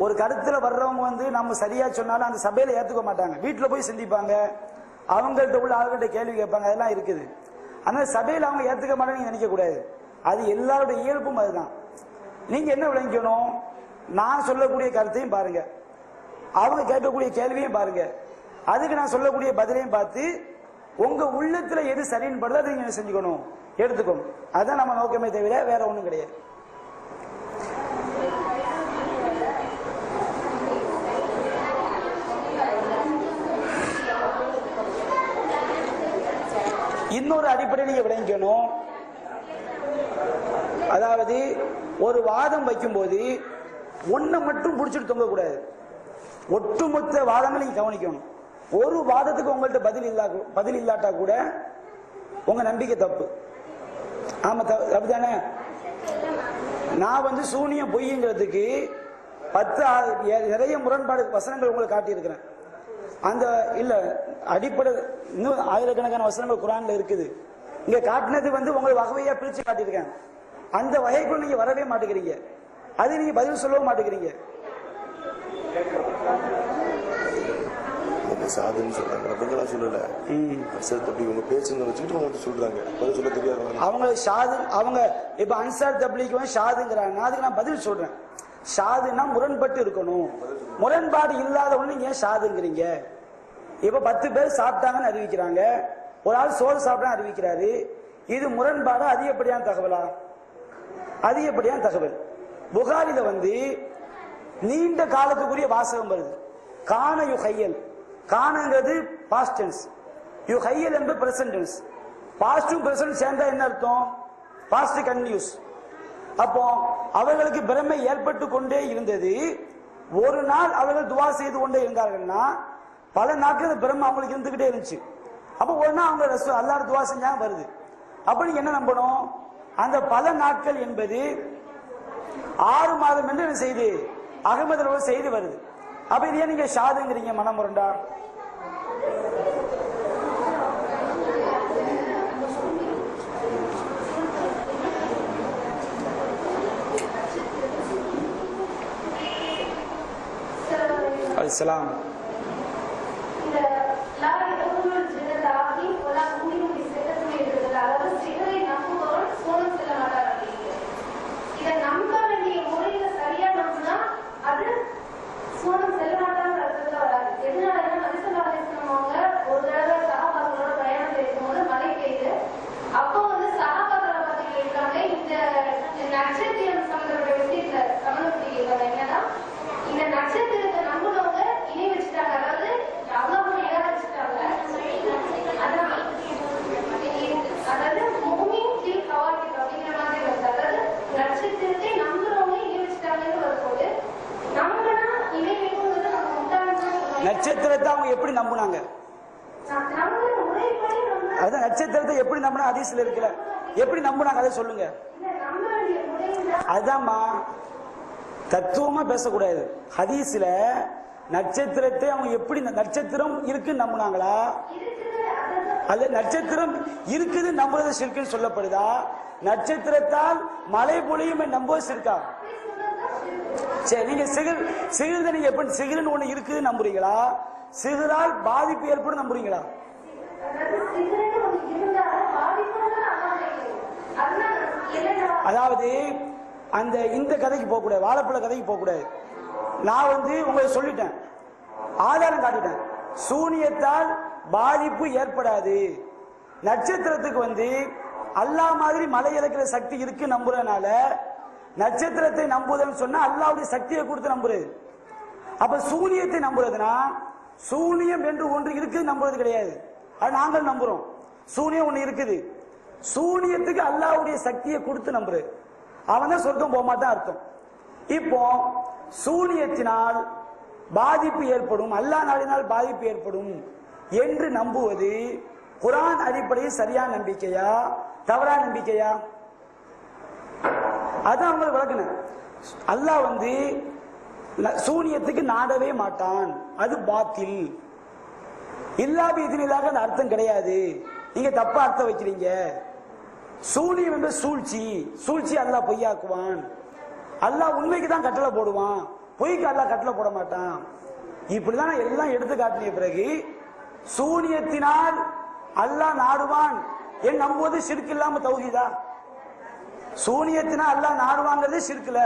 ஒரு கருத்துல வர்றவங்க நம்ம சரியா சொன்னாலும் அந்த சபையில ஏத்துக்க மாட்டாங்க. வீட்டுல போய் சிந்திப்பாங்க, அவங்கள்ட்ட உள்ள ஆள்கிட்ட கேள்வி கேட்பாங்க, அதெல்லாம் இருக்குது. அதனால சபையில அவங்க ஏத்துக்க மாட்டாங்க நீங்க நினைக்க கூடாது. அது எல்லாருடைய இயல்பும் அதுதான். நீங்க என்ன விளங்கிக்கணும், நான் சொல்லக்கூடிய கருத்தையும் பாருங்க, அவங்க கேட்கக்கூடிய கேள்வியும் பாருங்க, அதுக்கு நான் சொல்லக்கூடிய பதிலையும் பார்த்து உங்க உள்ளத்துல எது சரின்னு படுதோ அதை நீங்க செஞ்சுக்கணும், எடுத்துக்கணும். அதுதான் நம்ம நோக்கமே தவிர வேற ஒண்ணும் கிடையாது. இன்னொரு அடிப்படையில் நீங்க விளங்கிக்கணும், அதாவது ஒரு வாதம் வைக்கும் போது ஒன்ன மட்டும் பிடிச்சிட்டு தொங்க கூடாது. ஒட்டுமொத்த வாதங்களை நீங்க கவனிக்கணும். ஒரு வாதத்துக்கு உங்கள்ட்ட பதில் இல்லாட்டா கூட உங்க நம்பிக்கை தப்பு. ஆமா, தப்பு தானே. நான் சூனியம் பொய்ங்கிறதுக்கு 10 நிறைய முரண்பாடு வசனங்கள் உங்களுக்கு காட்டியிருக்கிறேன். அந்த இல்ல அடிப்படை இன்னும் ஆயிரக்கணக்கான வசனங்கள் குர்ஆன்ல இருக்குது. இங்க காட்டினது உங்களுக்கு வகையா பிரிச்சு காட்டியிருக்கேன். அந்த வகைக்குள் நீங்க வரவே மாட்டேங்கிறீங்க, அது நீங்க பதில் சொல்லவும் மாட்டேங்கிறீங்க. அவங்க இப்ப அன்சார் தப்லீக் ஷாதுங்கிறாங்க, அதுக்கு நான் பதில் சொல்றேன். ஷாதுன்னா முரண்பட்டு இருக்கணும், முரண்பாடு இல்லாத ஒண்ணு ஏன் ஷாதுங்கிறீங்க? இப்ப 10 பேர் சாப்பிட்டாங்கன்னு அறிவிக்கிறாங்க, ஒரு ஆள் சோறு சாப்பிட்டா அறிவிக்கிறாரு. இது முரண்பாடு அதிகப்படியான தகவலா? அதிகப்படியான தகவல். புகாரில நீண்ட காலத்துக்குரிய வாசகம் வருது. கான யுஹையல், கானங்கிறது பாஸ்ட் டென்ஸ், யுஹையல் என்பது பிரசன்ட் டென்ஸ். பாஸ்டும் பிரசன்ட் சேர்ந்தா என்ன அர்த்தம்? Past continuous. அப்போ அவர்களுக்கு பிரமை ஏற்பட்டு கொண்டே இருந்தது. ஒரு நாள் அவர்கள் துவா செய்து கொண்டே இருந்தார்கள்னா பல நாட்கள் பிரமை அவங்களுக்கு இருந்துகிட்டே இருந்துச்சு. அப்போ ஒரு நாள் அவங்க அல்லாஹ் துவா செஞ்சாங்க வருது. அப்ப நீங்க என்ன நம்பணும்? அந்த பல நாட்கள் என்பது 6 மாதம் என்று செய்தி அகமதுல செய்தி வருது. அப்ப இது ஏன் நீங்க ஷாதுங்கிறீங்க? மனமுரண்டா? அஸ்ஸலாம். நட்சத்திரத்தை அவங்க எப்படி நம்புனாங்க? அதான் நட்சத்திரத்தை எப்படி நம்பினா ஹதீஸ்ல இருக்குல்ல, எப்படி நம்புனாங்க அதை சொல்லுங்க. அதான்மா தத்துவமா பேசக்கூடாது. ஹதீஸ்ல நட்சத்திரத்தை அவங்க எப்படி நட்சத்திரம் இருக்குன்னு நம்புனாங்களா, அல்ல நட்சத்திரம் இருக்குது நம்புறது சிறுக்குன்னு சொல்லப்படுதா, நட்சத்திரத்தால் மழை பொழியும் நம்புவது இருக்கா? சரி, நீங்க சிகிருத நீங்க எப்படி சிகிருன்னு ஒண்ணு இருக்குது நம்புறீங்களா, சிகிரால் பாதிப்பு ஏற்படும் நம்புறீங்களா? அதாவது அந்த இந்த கதைக்கு போக கூடாது, வாழைப்பழ கதைக்கு போக கூடாது. நான் உங்களை சொல்லிட்டேன், ஆதாரம் காட்டிட்டேன். சூனியத்தால் பாதிப்பு ஏற்படாது. நட்சத்திரத்துக்கு அல்லாஹ் மாதிரி மலை இறக்கிற சக்தி இருக்கு நம்புறதுனால நட்சத்திரத்தை நம்புதல்னு சொன்னா அல்லாஹ்வுடைய சக்தியை கொடுத்து நம்புறது. அப்ப சூனியத்தை நம்புறதுனா சூனியம் என்று ஒன்று இருக்குது நம்புறது கிடையாது. அது நாங்கள் நம்புறோம். சூனியம் ஒன்று இருக்குது, சூனியத்துக்கு அல்லாஹ்வுடைய சக்தியை கொடுத்து நம்புறது. அவன் தான் சொர்க்கம் போக மாட்டான் அர்த்தம். இப்போ சூனியத்தினால் பாதிப்பு ஏற்படும், அல்லாஹ் நாடினால் பாதிப்பு ஏற்படும் என்று நம்புவது குர்ஆன் அடிப்படையில் சரியான நம்பிக்கையா தவறான நம்பிக்கையா? அதான் அவங்க விளக்குன. அல்லாஹ் சூனியத்துக்கு நாடவே மாட்டான், அது பாத்தில். இல்லாபி இதனிலாக அந்த அர்த்தம் கிடையாது, நீங்க தப்பா அர்த்தம் வைக்கிறீங்க. சூனியம் என்ற சூழ்ச்சி அல்லாஹ் பொய்யாக்குவான், அல்லாஹ் உண்மைக்கு தான் கட்டளை போடுவான், பொய்க்கு அல்லாஹ் கட்டளை போட மாட்டான். இப்படிதான் எல்லாம் எடுத்து காட்டின பிறகு சூனியத்தினால் அல்லாஹ் நாடுவான் என் நம்புவது ஷிர்க் இல்லாம தௌஹீதா? சூனியத்தினால் அல்லாஹ் நாடுவாங்கிறது ஷிர்க்ல.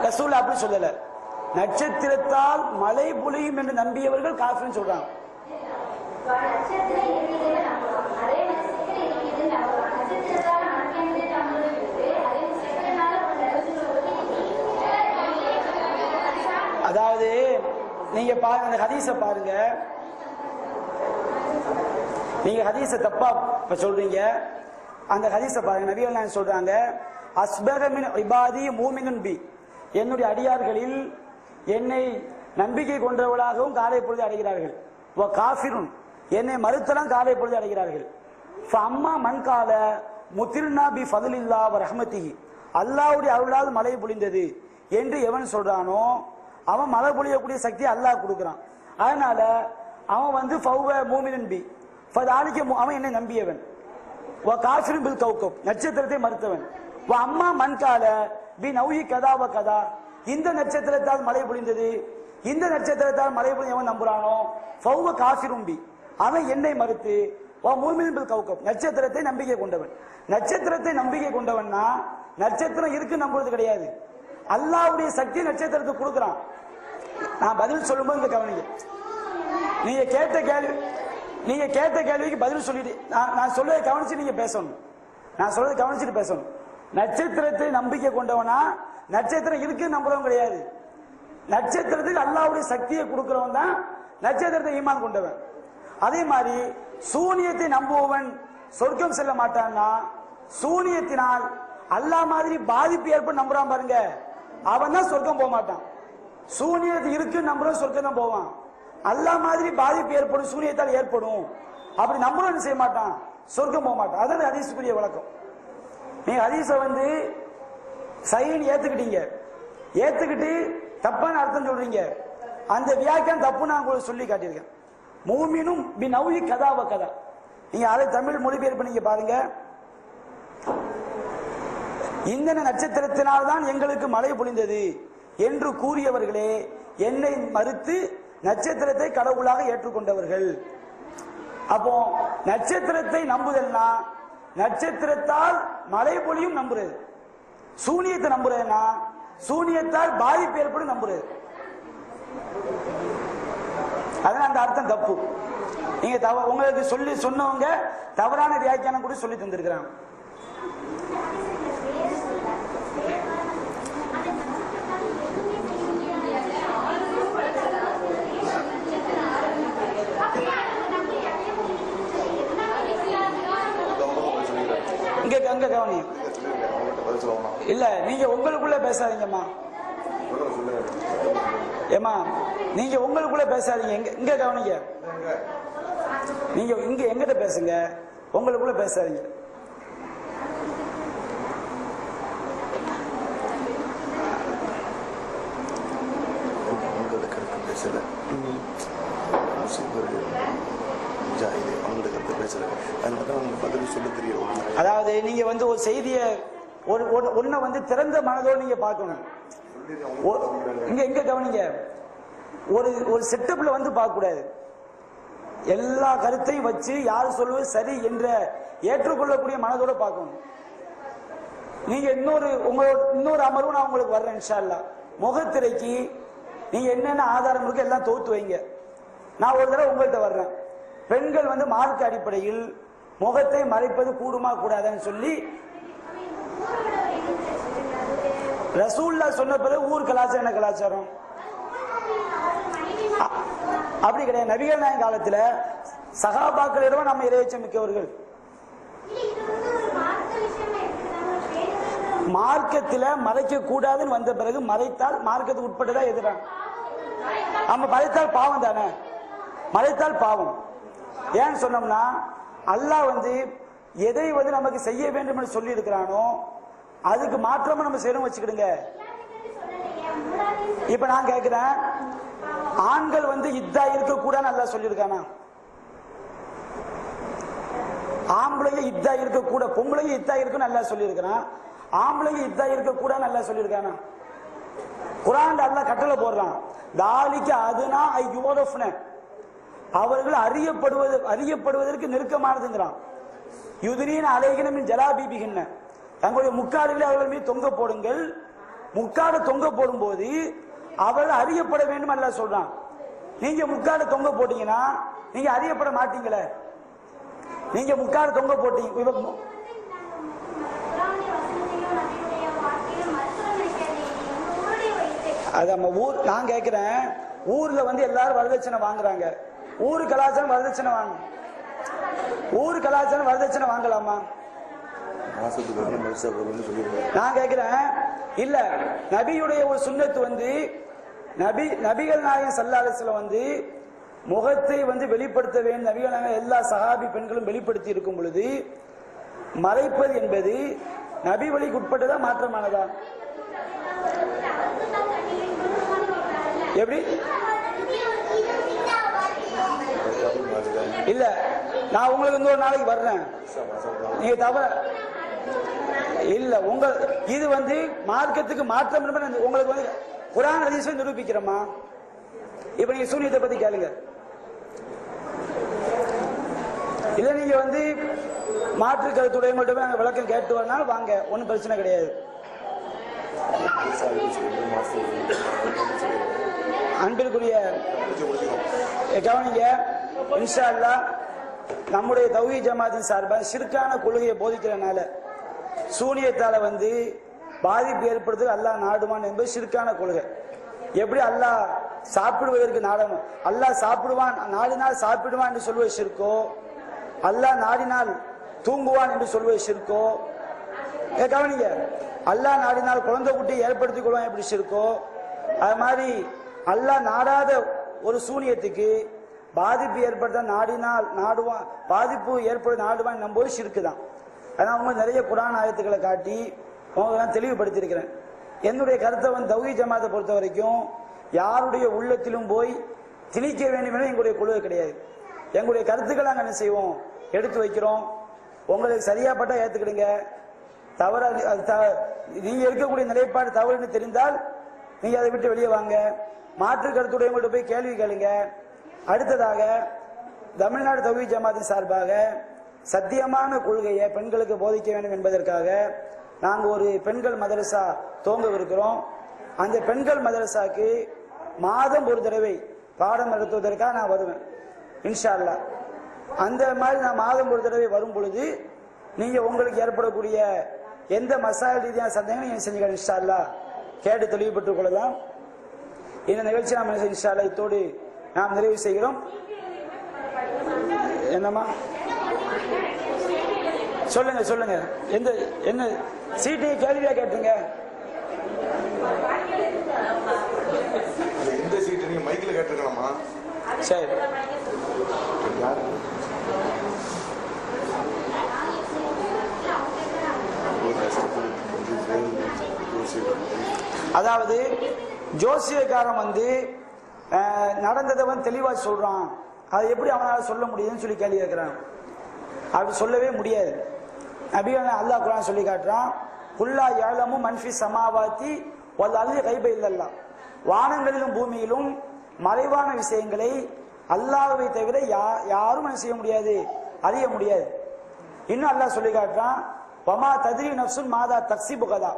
ரசூல் அப்படி சொல்லல. நட்சத்திரத்தால் மழை பொழியும் என்று நம்பியவர்கள் காஃபிர்னு சொல்றாங்க. அதாவது நீங்க பாருங்க, அந்த ஹதீஸை பாருங்க, நீங்க ஹதீஸை தப்பா சொல்றீங்க. அந்த ஹதீஸை பாருங்க, நபிகள் நாயகம் சொல்றாங்க, அஸ்பக மின் இபாதி மூமினுன் பி, என்னுடைய அடியார்களில் என்னை நம்பிக்கை கொண்டவர்களாகவும் காலை பொழுது அடைகிறார்கள். காஃபிருன், என்னை மறுத்தலாம் காலை பொழுது அடைகிறார்கள். அம்மா மண்கால முத்திர்னா பி ஃபதுலில்லா வ ரஹ்மத்திஹி, அல்லாஹ்வுடைய அருளால் மழை பொழிந்தது என்று எவன் சொல்றானோ அவன் மழை பொழியக்கூடிய சக்தி அல்லாஹ் கொடுக்குறான். அதனால அவன் ஃபௌவ மூமினுன் பி ஃபதாலிக, அவன் என்னை நம்பியவன். வ காஃபிருன் பில் கௌகப், நட்சத்திரத்தை மறுத்தவன். வ அம்மா மண்கால பி நௌஹி கதா வ கதா, இந்த நட்சத்திரத்தால் மழை பொழிந்தது, இந்த நட்சத்திரத்தால் மழை பொழிந்து எவன் நம்புறானோ ஃபௌவ காஃபிருன் பி, அவன் என்னை மறுத்து வ மூமினுன் பில் கௌகப், நட்சத்திரத்தை நம்பிக்கை கொண்டவன். நட்சத்திரத்தை நம்பிக்கை கொண்டவன்னா நட்சத்திரம் இருக்கு நம்புறது கிடையாது, அல்லாஹ்வுடைய சக்தி நட்சத்திரத்துக்கு கொடுக்குறான். நான் பதில் சொல்லும்போது இந்த கவனிங்க, நீங்க கேட்ட கேள்விக்கு பதில் சொல்லிட்டு நான் சொல்றதை கவனிச்சு நீங்க பேசணும். நான் சொல்றதை கவனிச்சுட்டு பேசணும். நட்சத்திரத்தை நம்பிக்கை கொண்டவனா நட்சத்திரம் இருக்கு நம்புறவன் கிடையாது. நட்சத்திரத்துக்கு அல்லாஹ்வுடைய சக்தியை கொடுக்கிறவன் தான் நட்சத்திரத்தை ஈமான் கொண்டவன். அதே மாதிரி சூனியத்தை நம்புவவன் சொர்க்கம் செல்ல மாட்டான்னா, சூனியத்தினால் அல்லாஹ் மாதிரி பாதிப்பு ஏற்பட்டு நம்புறான் பாருங்க, அவன் தான் சொர்க்கம் போக மாட்டான். சூனியத்து இருக்கு நம்புறவன் சொர்க்கம் தான் போவான். அல்லாஹ் மாதிரி பாதிப்பு ஏற்படும், சூனியத்தால் ஏற்படும், அப்படி நம்புறவன் செய்ய மாட்டான், சொர்க்கம் போக மாட்டான். அதான் ஹதீஸுக்குரிய விளக்கம். நீங்க ஹதீஸை சைன் ஏத்துக்கிட்டு தப்பான அர்த்தம் சொல்றீங்க. அந்த வியாக்கியம் தப்பு நான் உங்களுக்கு சொல்லி காட்டியிருக்கேன். மூமினும் பி நௌஹி கதா வ கதா, நீங்க அதை தமிழ் மொழிபெயர்ப்பு நீங்க பாருங்க. இந்த நட்சத்திரத்தினால்தான் எங்களுக்கு மழை பொழிந்தது என்று கூறியவர்களே என்னை மறுத்து நட்சத்திரத்தை கடவுளாக ஏற்றுக்கொண்டவர்கள். அப்போ நட்சத்திரத்தை நம்புதல்னா நட்சத்திரத்தால் மழை பொழியும் நம்புறது, சூனியத்தை நம்புறதுன்னா சூனியத்தால் பாதிப்பு ஏற்படும் நம்புறது. அதனால அந்த அர்த்தம் தப்பு. நீங்க உங்களுக்கு சொல்லி சொன்னவங்க தவறான வியாக்கியானம் கூட சொல்லி தந்திருக்கிறாங்க. இல்ல நீங்க உங்களுக்குள்ள பேசாதீங்கம்மா. ஏமா நீங்க உங்களுக்குள்ள பேசாதீங்க, இங்க கவனிங்க. நீங்க இங்க எங்கிட்ட பேசுங்க, உங்களுக்குள்ள பேசாதீங்க. அதாவது நீங்க வந்து ஒரு செய்தியை ஒன்ன வந்து திறந்த மனதோடு நீங்க பார்க்கணும். இங்க கவனிங்க, ஒரு செட்டப்ல வந்து பார்க்க கூடாது. எல்லா கருத்தையும் வச்சு யார் சொல்வது சரி என்ற ஏற்றுக்கொள்ளக்கூடிய மனதோட பார்க்கணும். நீங்க இன்னொரு அமர்வு நான் உங்களுக்கு வர்றேன் இன்ஷா அல்லாஹ். முகத்திரைக்கு நீங்க என்னென்ன ஆதாரம் இருக்கு எல்லாம் தொகுத்து வைங்க. நான் ஒரு தடவை உங்கள்கிட்ட வர்றேன். பெண்கள் வந்து மார்க்க அடிப்படையில் முகத்தை மறைப்பது கூடுமா கூடாதுன்னு சொல்லி ரசூல்லா சொன்ன பிறகு ஊர் கலாச்சாரம் என்ன கலாச்சாரம் அப்படி கிடையாது. நபிகள் நாயகம் காலத்துல சகாபாக்களிடம் நம்ம இறையச்சம் மிக்கவர்கள். மார்க்கத்தில் மறைக்க கூடாதுன்னு வந்த பிறகு மறைத்தால் மார்க்கத்துக்கு உட்பட்டதா எதிரான நம்ம மறைத்தால் பாவம் தானே, மறைத்தால் பாவம். ஏன்னு சொன்னோம்னா அல்லாஹ் வந்து எதை வந்து நமக்கு செய்ய வேண்டும் என்று சொல்லி இருக்கிறானோ அதுக்கு மாற்றமா நம்ம செய்யணும் வச்சுக்கிடுங்க. இப்ப நான் கேட்கிறேன், ஆண்கள் வந்து இத்தா இருக்க கூட நல்லா சொல்லியிருக்கானா? ஆம்பளைங்க இத்தா இருக்க கூட, பொம்பளைங்க இத்தா இருக்கு நல்லா சொல்லியிருக்கிறான். ஆம்பளைங்க இத்தா இருக்க கூட நல்லா சொல்லியிருக்கானா? குர்ஆன்ல அல்லாஹ் கட்டளை போடுறான், தாலிக்கு அதுனா ஐயோரஃப்ன, அவர்கள் அறியப்படுவதற்கு நெருக்கமானதுங்கிறான். யுதிரீன அலைகினமின் ஜலாபீபிகின்ன, தங்களுடைய முக்காடுகளை அவர்கள் மீது தொங்க போடுங்கள். முக்காடு தொங்க போடும் போது அவர்கள் அறியப்பட வேண்டும் அல்ல சொல்றான். நீங்க முக்காடு தொங்க போட்டீங்கன்னா நீங்க அறியப்பட மாட்டீங்களே. நீங்க முக்காடு தொங்க போட்டீங்க, அது நம்ம ஊர். நான் கேட்கிறேன், ஊர்ல வந்து எல்லாரும் வரதட்சணை வாங்குறாங்க. ஊரு கலாச்சாரம் வரதட்சணை வாங்க, ஊரு கலாச்சாரம் வரதட்சணை வாங்கலாமா? நான் கேட்கிறேன், இல்ல நபியுடைய ஒரு சுன்னத்து வந்து நபிகள் நாயகம் ஸல்லல்லாஹு அலைஹி வஸல்லம் வந்து முகத்தை வந்து வெளிப்படுத்த வேண்டும். நபிகள் நாயகம் எல்லா சஹாபி பெண்களும் வெளிப்படுத்தி இருக்கும் பொழுது மறைப்பது என்பது நபி வழிக்கு உட்பட்டதா மாற்றமானதா? எப்படி? இல்ல நான் உங்களுக்கு இன்னொரு நாளைக்கு வர்றேன், நீங்க தவற இல்ல. உங்க இது வந்து மார்க்கத்துக்கு மாற்றம் உங்களுக்கு வந்து குர்ஆன் ஹதீஸை நிரூபிக்கிறோமா? இப்ப நீங்க சூனியத்தை பத்தி கேளுங்க. இல்ல நீங்க வந்து மாற்று கருத்துடைய மட்டுமே விளக்கம் கேட்டு வரனால வாங்க, ஒன்னும் பிரச்சனை கிடையாது. அன்பிற்குரிய கவனிங்க, இன்ஷா அல்லாஹ் நம்முடைய தௌஹீத் ஜமாத்தின் சார்பாக ஷிர்கான கொள்கையை போதிக்கிறனால சூனியத்தால வந்து பாதிப்பு ஏற்படுறது அல்லாஹ் நாடுவான் என்பது ஷிர்கான கொள்கை. எப்படி அல்லாஹ் சாப்பிடுவதற்கு நாடணும், அல்லாஹ் சாப்பிடுவான் நாடினால் சாப்பிடுவான் என்று சொல்வது ஷிர்கோ, அல்லாஹ் நாடினால் தூங்குவான் என்று சொல்வது ஷிர்கோ. கவனிங்க, அல்லாஹ் நாடினால் குழந்தை குட்டியை ஏற்படுத்திக் கொள்வான் எப்படி ஷிர்கோ, அது மாதிரி அல்லாஹ் நாடாத ஒரு சூனியத்துக்கு பாதிப்பு ஏற்படுத்த நாடினால் நாடுவான், பாதிப்பு ஏற்படுத்த நாடுவான் நம்போது ஷிர்கு தான். அதான் அவங்க நிறைய குர்ஆன் ஆயத்துக்களை காட்டி அவங்க தெளிவுபடுத்தி இருக்கிறேன். என்னுடைய கருத்தை வந்து தௌஹீத் ஜமாத்தை பொறுத்த வரைக்கும் யாருடைய உள்ளத்திலும் போய் திணிக்க வேண்டும் என எங்களுடைய கொள்கை கிடையாது. எங்களுடைய கருத்துக்களை நாங்கள் என்ன செய்வோம், எடுத்து வைக்கிறோம். உங்களுக்கு சரியாப்பட்டா ஏற்றுக்கிடுங்க, தவறு நீங்க இருக்கக்கூடிய நிலைப்பாடு தவறுன்னு தெரிந்தால் நீங்க அதை விட்டு வெளியே வாங்க. மாற்று கருத்துடையவங்கள்ட்ட போய் கேள்வி கேளுங்க. அடுத்ததாக தமிழ்நாடு தௌஹீத் ஜமாத்தின் சார்பாக சத்தியமான கொள்கையை பெண்களுக்கு போதிக்க வேண்டும் என்பதற்காக நாங்கள் ஒரு பெண்கள் மதரசா துவங்கவிருக்கிறோம். அந்த பெண்கள் மதரசாக்கு மாதம் ஒரு தடவை பாடம் நடத்துவதற்காக நான் வருவேன் இன்ஷா அல்லாஹ். அந்த மாதிரி நான் மாதம் ஒரு தடவை வரும் பொழுது நீங்க உங்களுக்கு ஏற்படக்கூடிய எந்த மசால் ரீதியான சந்தேகம் நீங்க செஞ்சுக்கலாம் இன்ஷா அல்லாஹ், கேட்டு தெளிவுபட்டுக் கொள்ளலாம். இந்த நிகழ்ச்சி நாம் இன்ஷா அல்லாஹ் இத்தோடு நாம் நிறைவு செய்கிறோம். என்னம்மா சொல்லுங்க சொல்லுங்க, எந்த என்ன சீட்டு கேள்வியா கேட்டுருங்க. எந்த சீட்டு நீங்க மைக்கில் கேட்டுருக்கலாமா? சரி. அதாவது ஜோசியக்காரன் வந்து நடந்ததவன் தெளிவா சொல்றான், அது எப்படி அவனால சொல்ல முடியுதுன்னு சொல்லி கேள்வி கேட்கிறான். அப்படி சொல்லவே முடியாது. நபிகள் அல்லாஹ் குர்ஆன் சொல்லி காட்டுறான், குல்லா யஅலமு மன் ஃபி ஸமாவாதி வல் அர்தி கைப இல்லல்லாஹ். வானங்களிலும் பூமியிலும் மறைவான விஷயங்களை அல்லாஹ்வை தவிர யாரும் என்ன செய்ய முடியாது, அறிய முடியாது. இன்னும் அல்லாஹ் சொல்லி காட்டுறான், வமா தத்ரி நஃப்சுன் மாதா தக்ஸிபு கதா.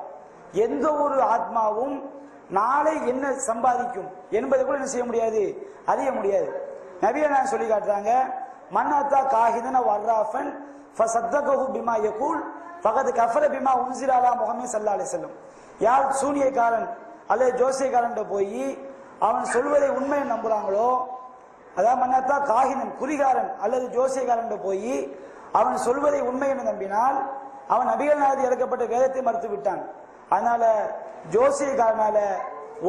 எந்த ஒரு ஆத்மாவும் நாளை என்ன சம்பாதிக்கும் என்பதை கூட என்ன செய்ய முடியாது, அறிய முடியாது. நபிகள் சொல்லி காட்டுறாங்க, மன்னாத்தா காஹிதன வர்ராஃபன் ஃபஸத்தகஹு பிமா யகூல் ஃபகத் கஃபர பிமா உன்ஸில அலா முஹம்மது ஸல்லல்லாஹு அலைஹி வஸல்லம். யார் சூனியக்காரன் அல்லது ஜோசியக்காரன் போய் அவன் சொல்வதை உண்மையை நம்புறாங்களோ, அதாவது மன்னாத்தா காஹினன் குறிகாரன் அல்லது ஜோசியக்காரன் போய் அவன் சொல்வதை உண்மை என்று நம்பினால் அவன் நபிகள் நாயகத்தில் இறக்கப்பட்ட வேதத்தை மறுத்து விட்டான். அதனால ஜோசியக்காரனால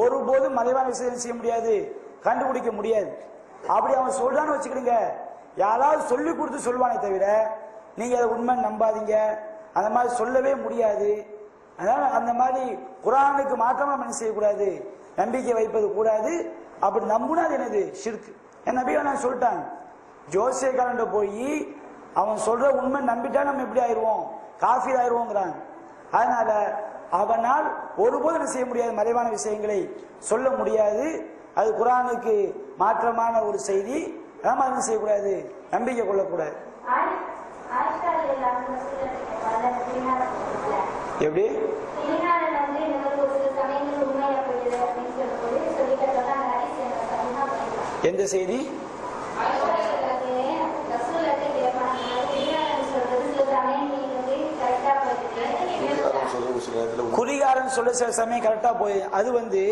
ஒருபோதும் மறைவான விஷயம் செய்ய முடியாது, கண்டுபிடிக்க முடியாது. அப்படி அவன் சொல்றான்னு வச்சுக்கிடுங்க, யாராவது சொல்லி கொடுத்து சொல்வானே தவிர நீங்க அதை உண்மை நம்பாதீங்க, அந்த மாதிரி சொல்லவே முடியாது. அதனால அந்த மாதிரி குர்ஆனுக்கு மாற்றமா என்ன செய்யக்கூடாது, நம்பிக்கை வைப்பது கூடாது. அப்படி நம்புனா அது என்னது, ஷிர்க். என் நபிகள் நான் சொல்லிட்டாங்க, ஜோசியக்காரன் போய் அவன் சொல்ற உண்மை நம்பிட்டா நம்ம எப்படி ஆயிடுவோம், காஃபிர் ஆயிடுவோங்கிறாங்க. அதனால அவனால் ஒருபோதும் என்ன செய்ய முடியாது, மறைவான விஷயங்களை சொல்ல முடியாது. அது குர்ஆனுக்கு மாற்றமான ஒரு செய்தி. நாம என்ன செய்யக்கூடாது, நம்பிக்கை கொள்ளக்கூடாது. எப்படி எந்த செய்தி? குறிகாரன் சொல்ல சில சமயம் கரெக்டா போய் அது வந்து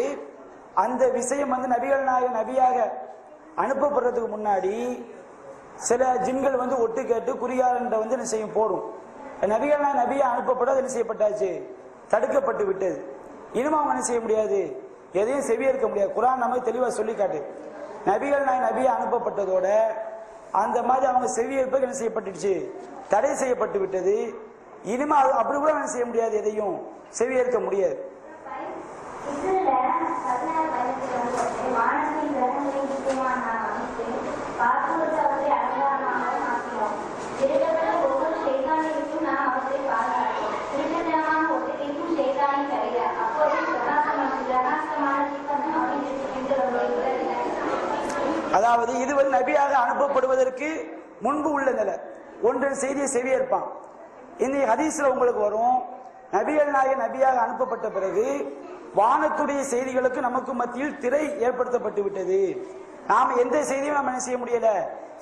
அந்த விஷயம் வந்து நபிகள் நாயகம் நபியாக அனுப்பப்படுறதுக்கு முன்னாடி சில ஜின்கள் வந்து ஒட்டு கேட்டு குறிகாரன் வந்து என்ன செய்யும் போடும். நபிகள் நாயகம் நபியா அனுப்பப்பட என்ன செய்யப்பட்டாச்சு, தடுக்கப்பட்டு விட்டது. இனிமே அவங்க என்ன செய்ய முடியாது, எதையும் செவியேற்க முடியாது. குர்ஆன் நமக்கு தெளிவா சொல்லி காட்டு, நபிகள் நாயகம் நபியா அனுப்பப்பட்டதோட அந்த மாதிரி அவங்க செவியேற்பு என்ன செய்யப்பட்டுச்சு, தடை செய்யப்பட்டு விட்டது. இனிமே அப்படி கூட என்ன செய்ய முடியாது, எதையும் செவியேற்க முடியாது. அதாவது இது வந்து நபியாக அனுப்பப்படுவதற்கு முன்பு உள்ள நிலை. ஒன்றின் செய்தியை செவியேற்பான். இந்த ஹதீஸ்ல உங்களுக்கு வரும், நபிகள் நாயகம் நபியாக அனுப்பப்பட்ட பிறகு வானத்துடைய செய்திகளுக்கு நமக்கு மத்தியில் திரை ஏற்படுத்தப்பட்டு விட்டது. நாம் எந்த செய்தியும் நம்ம என்ன செய்ய முடியல,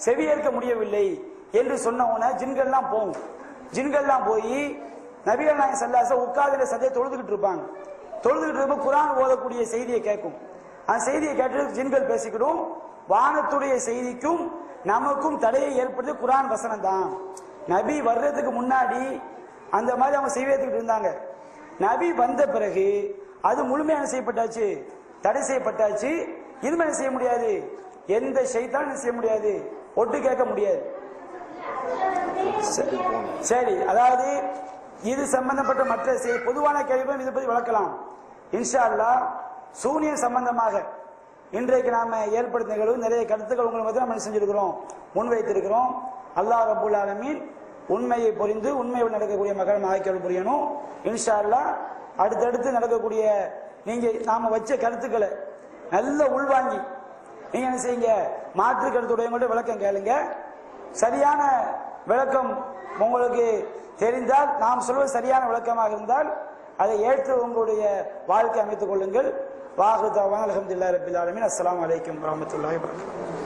செவியேற்க முடியவில்லை என்று சொன்ன ஜின்கள்லாம் போகும். ஜின்கள்லாம் போய் நபிகள் நாயகம் ஸல்லல்லாஹு அலைஹி வஸல்லம் உட்கார்ந்த சதையை தொழுதுகிட்டு இருப்பாங்க. தொழுதுகிட்டு இருப்ப குர்ஆன் ஓதக்கூடிய செய்தியை கேட்கும். அந்த செய்தியை கேட்டு ஜின்கள் பேசிக்கிடும், வானத்துடைய செய்திக்கும் நமக்கும் தடையை ஏற்படுத்தி குர்ஆன் வசனம் தான். நபி வர்றதுக்கு முன்னாடி அந்த மாதிரி அவங்க செய்வேத்துக்கிட்டு இருந்தாங்க. நபி வந்த பிறகு அது முழுமையான செய்யப்பட்டாச்சு, தடை செய்யப்பட்டாச்சு. இனிமே என்ன செய்ய முடியாது, எந்த ஷைத்தானும் செய்ய முடியாது, ஒட்டு கேட்க முடியாது. சரி, அதாவது இது சம்பந்தப்பட்ட மற்ற பொதுவான கேள்விகளும் இதை பற்றி வளர்க்கலாம் இன்ஷா அல்லாஹ். சூனியம் சம்பந்தமாக இன்றைக்கு நாம ஏற்படுத்த நிகழ்வு நிறைய கருத்துக்கள் உங்களை மத்தியில் நம்ம செஞ்சிருக்கிறோம், முன்வைத்திருக்கிறோம். அல்லாஹ் ரப்பல் ஆலமீன் உண்மையை புரிந்து உண்மையோடு நடக்கக்கூடிய மக்கள் ஆய்க்கல் புரியணும் இன்ஷா அல்லாஹ். அடுத்தடுத்து நடக்கக்கூடிய நீங்க நாம வச்ச கருத்துக்களை நல்ல உள்வாங்கி நீங்க என்ன செய்யுங்க, மாற்று கருத்துடைய விளக்கம் கேளுங்க. சரியான விளக்கம் உங்களுக்கு தெரிந்தால், நாம் சொல்வது சரியான விளக்கமாக இருந்தால் அதை ஏற்று உங்களுடைய வாழ்க்கை அமைத்துக் கொள்ளுங்கள். வாஹிரு தஅவானா அல்ஹம்துலில்லாஹி ரப்பில் ஆலமீன். அஸ்ஸலாமு அலைக்கும் வரஹ்மத்துல்லாஹி வபரகாத்துஹு.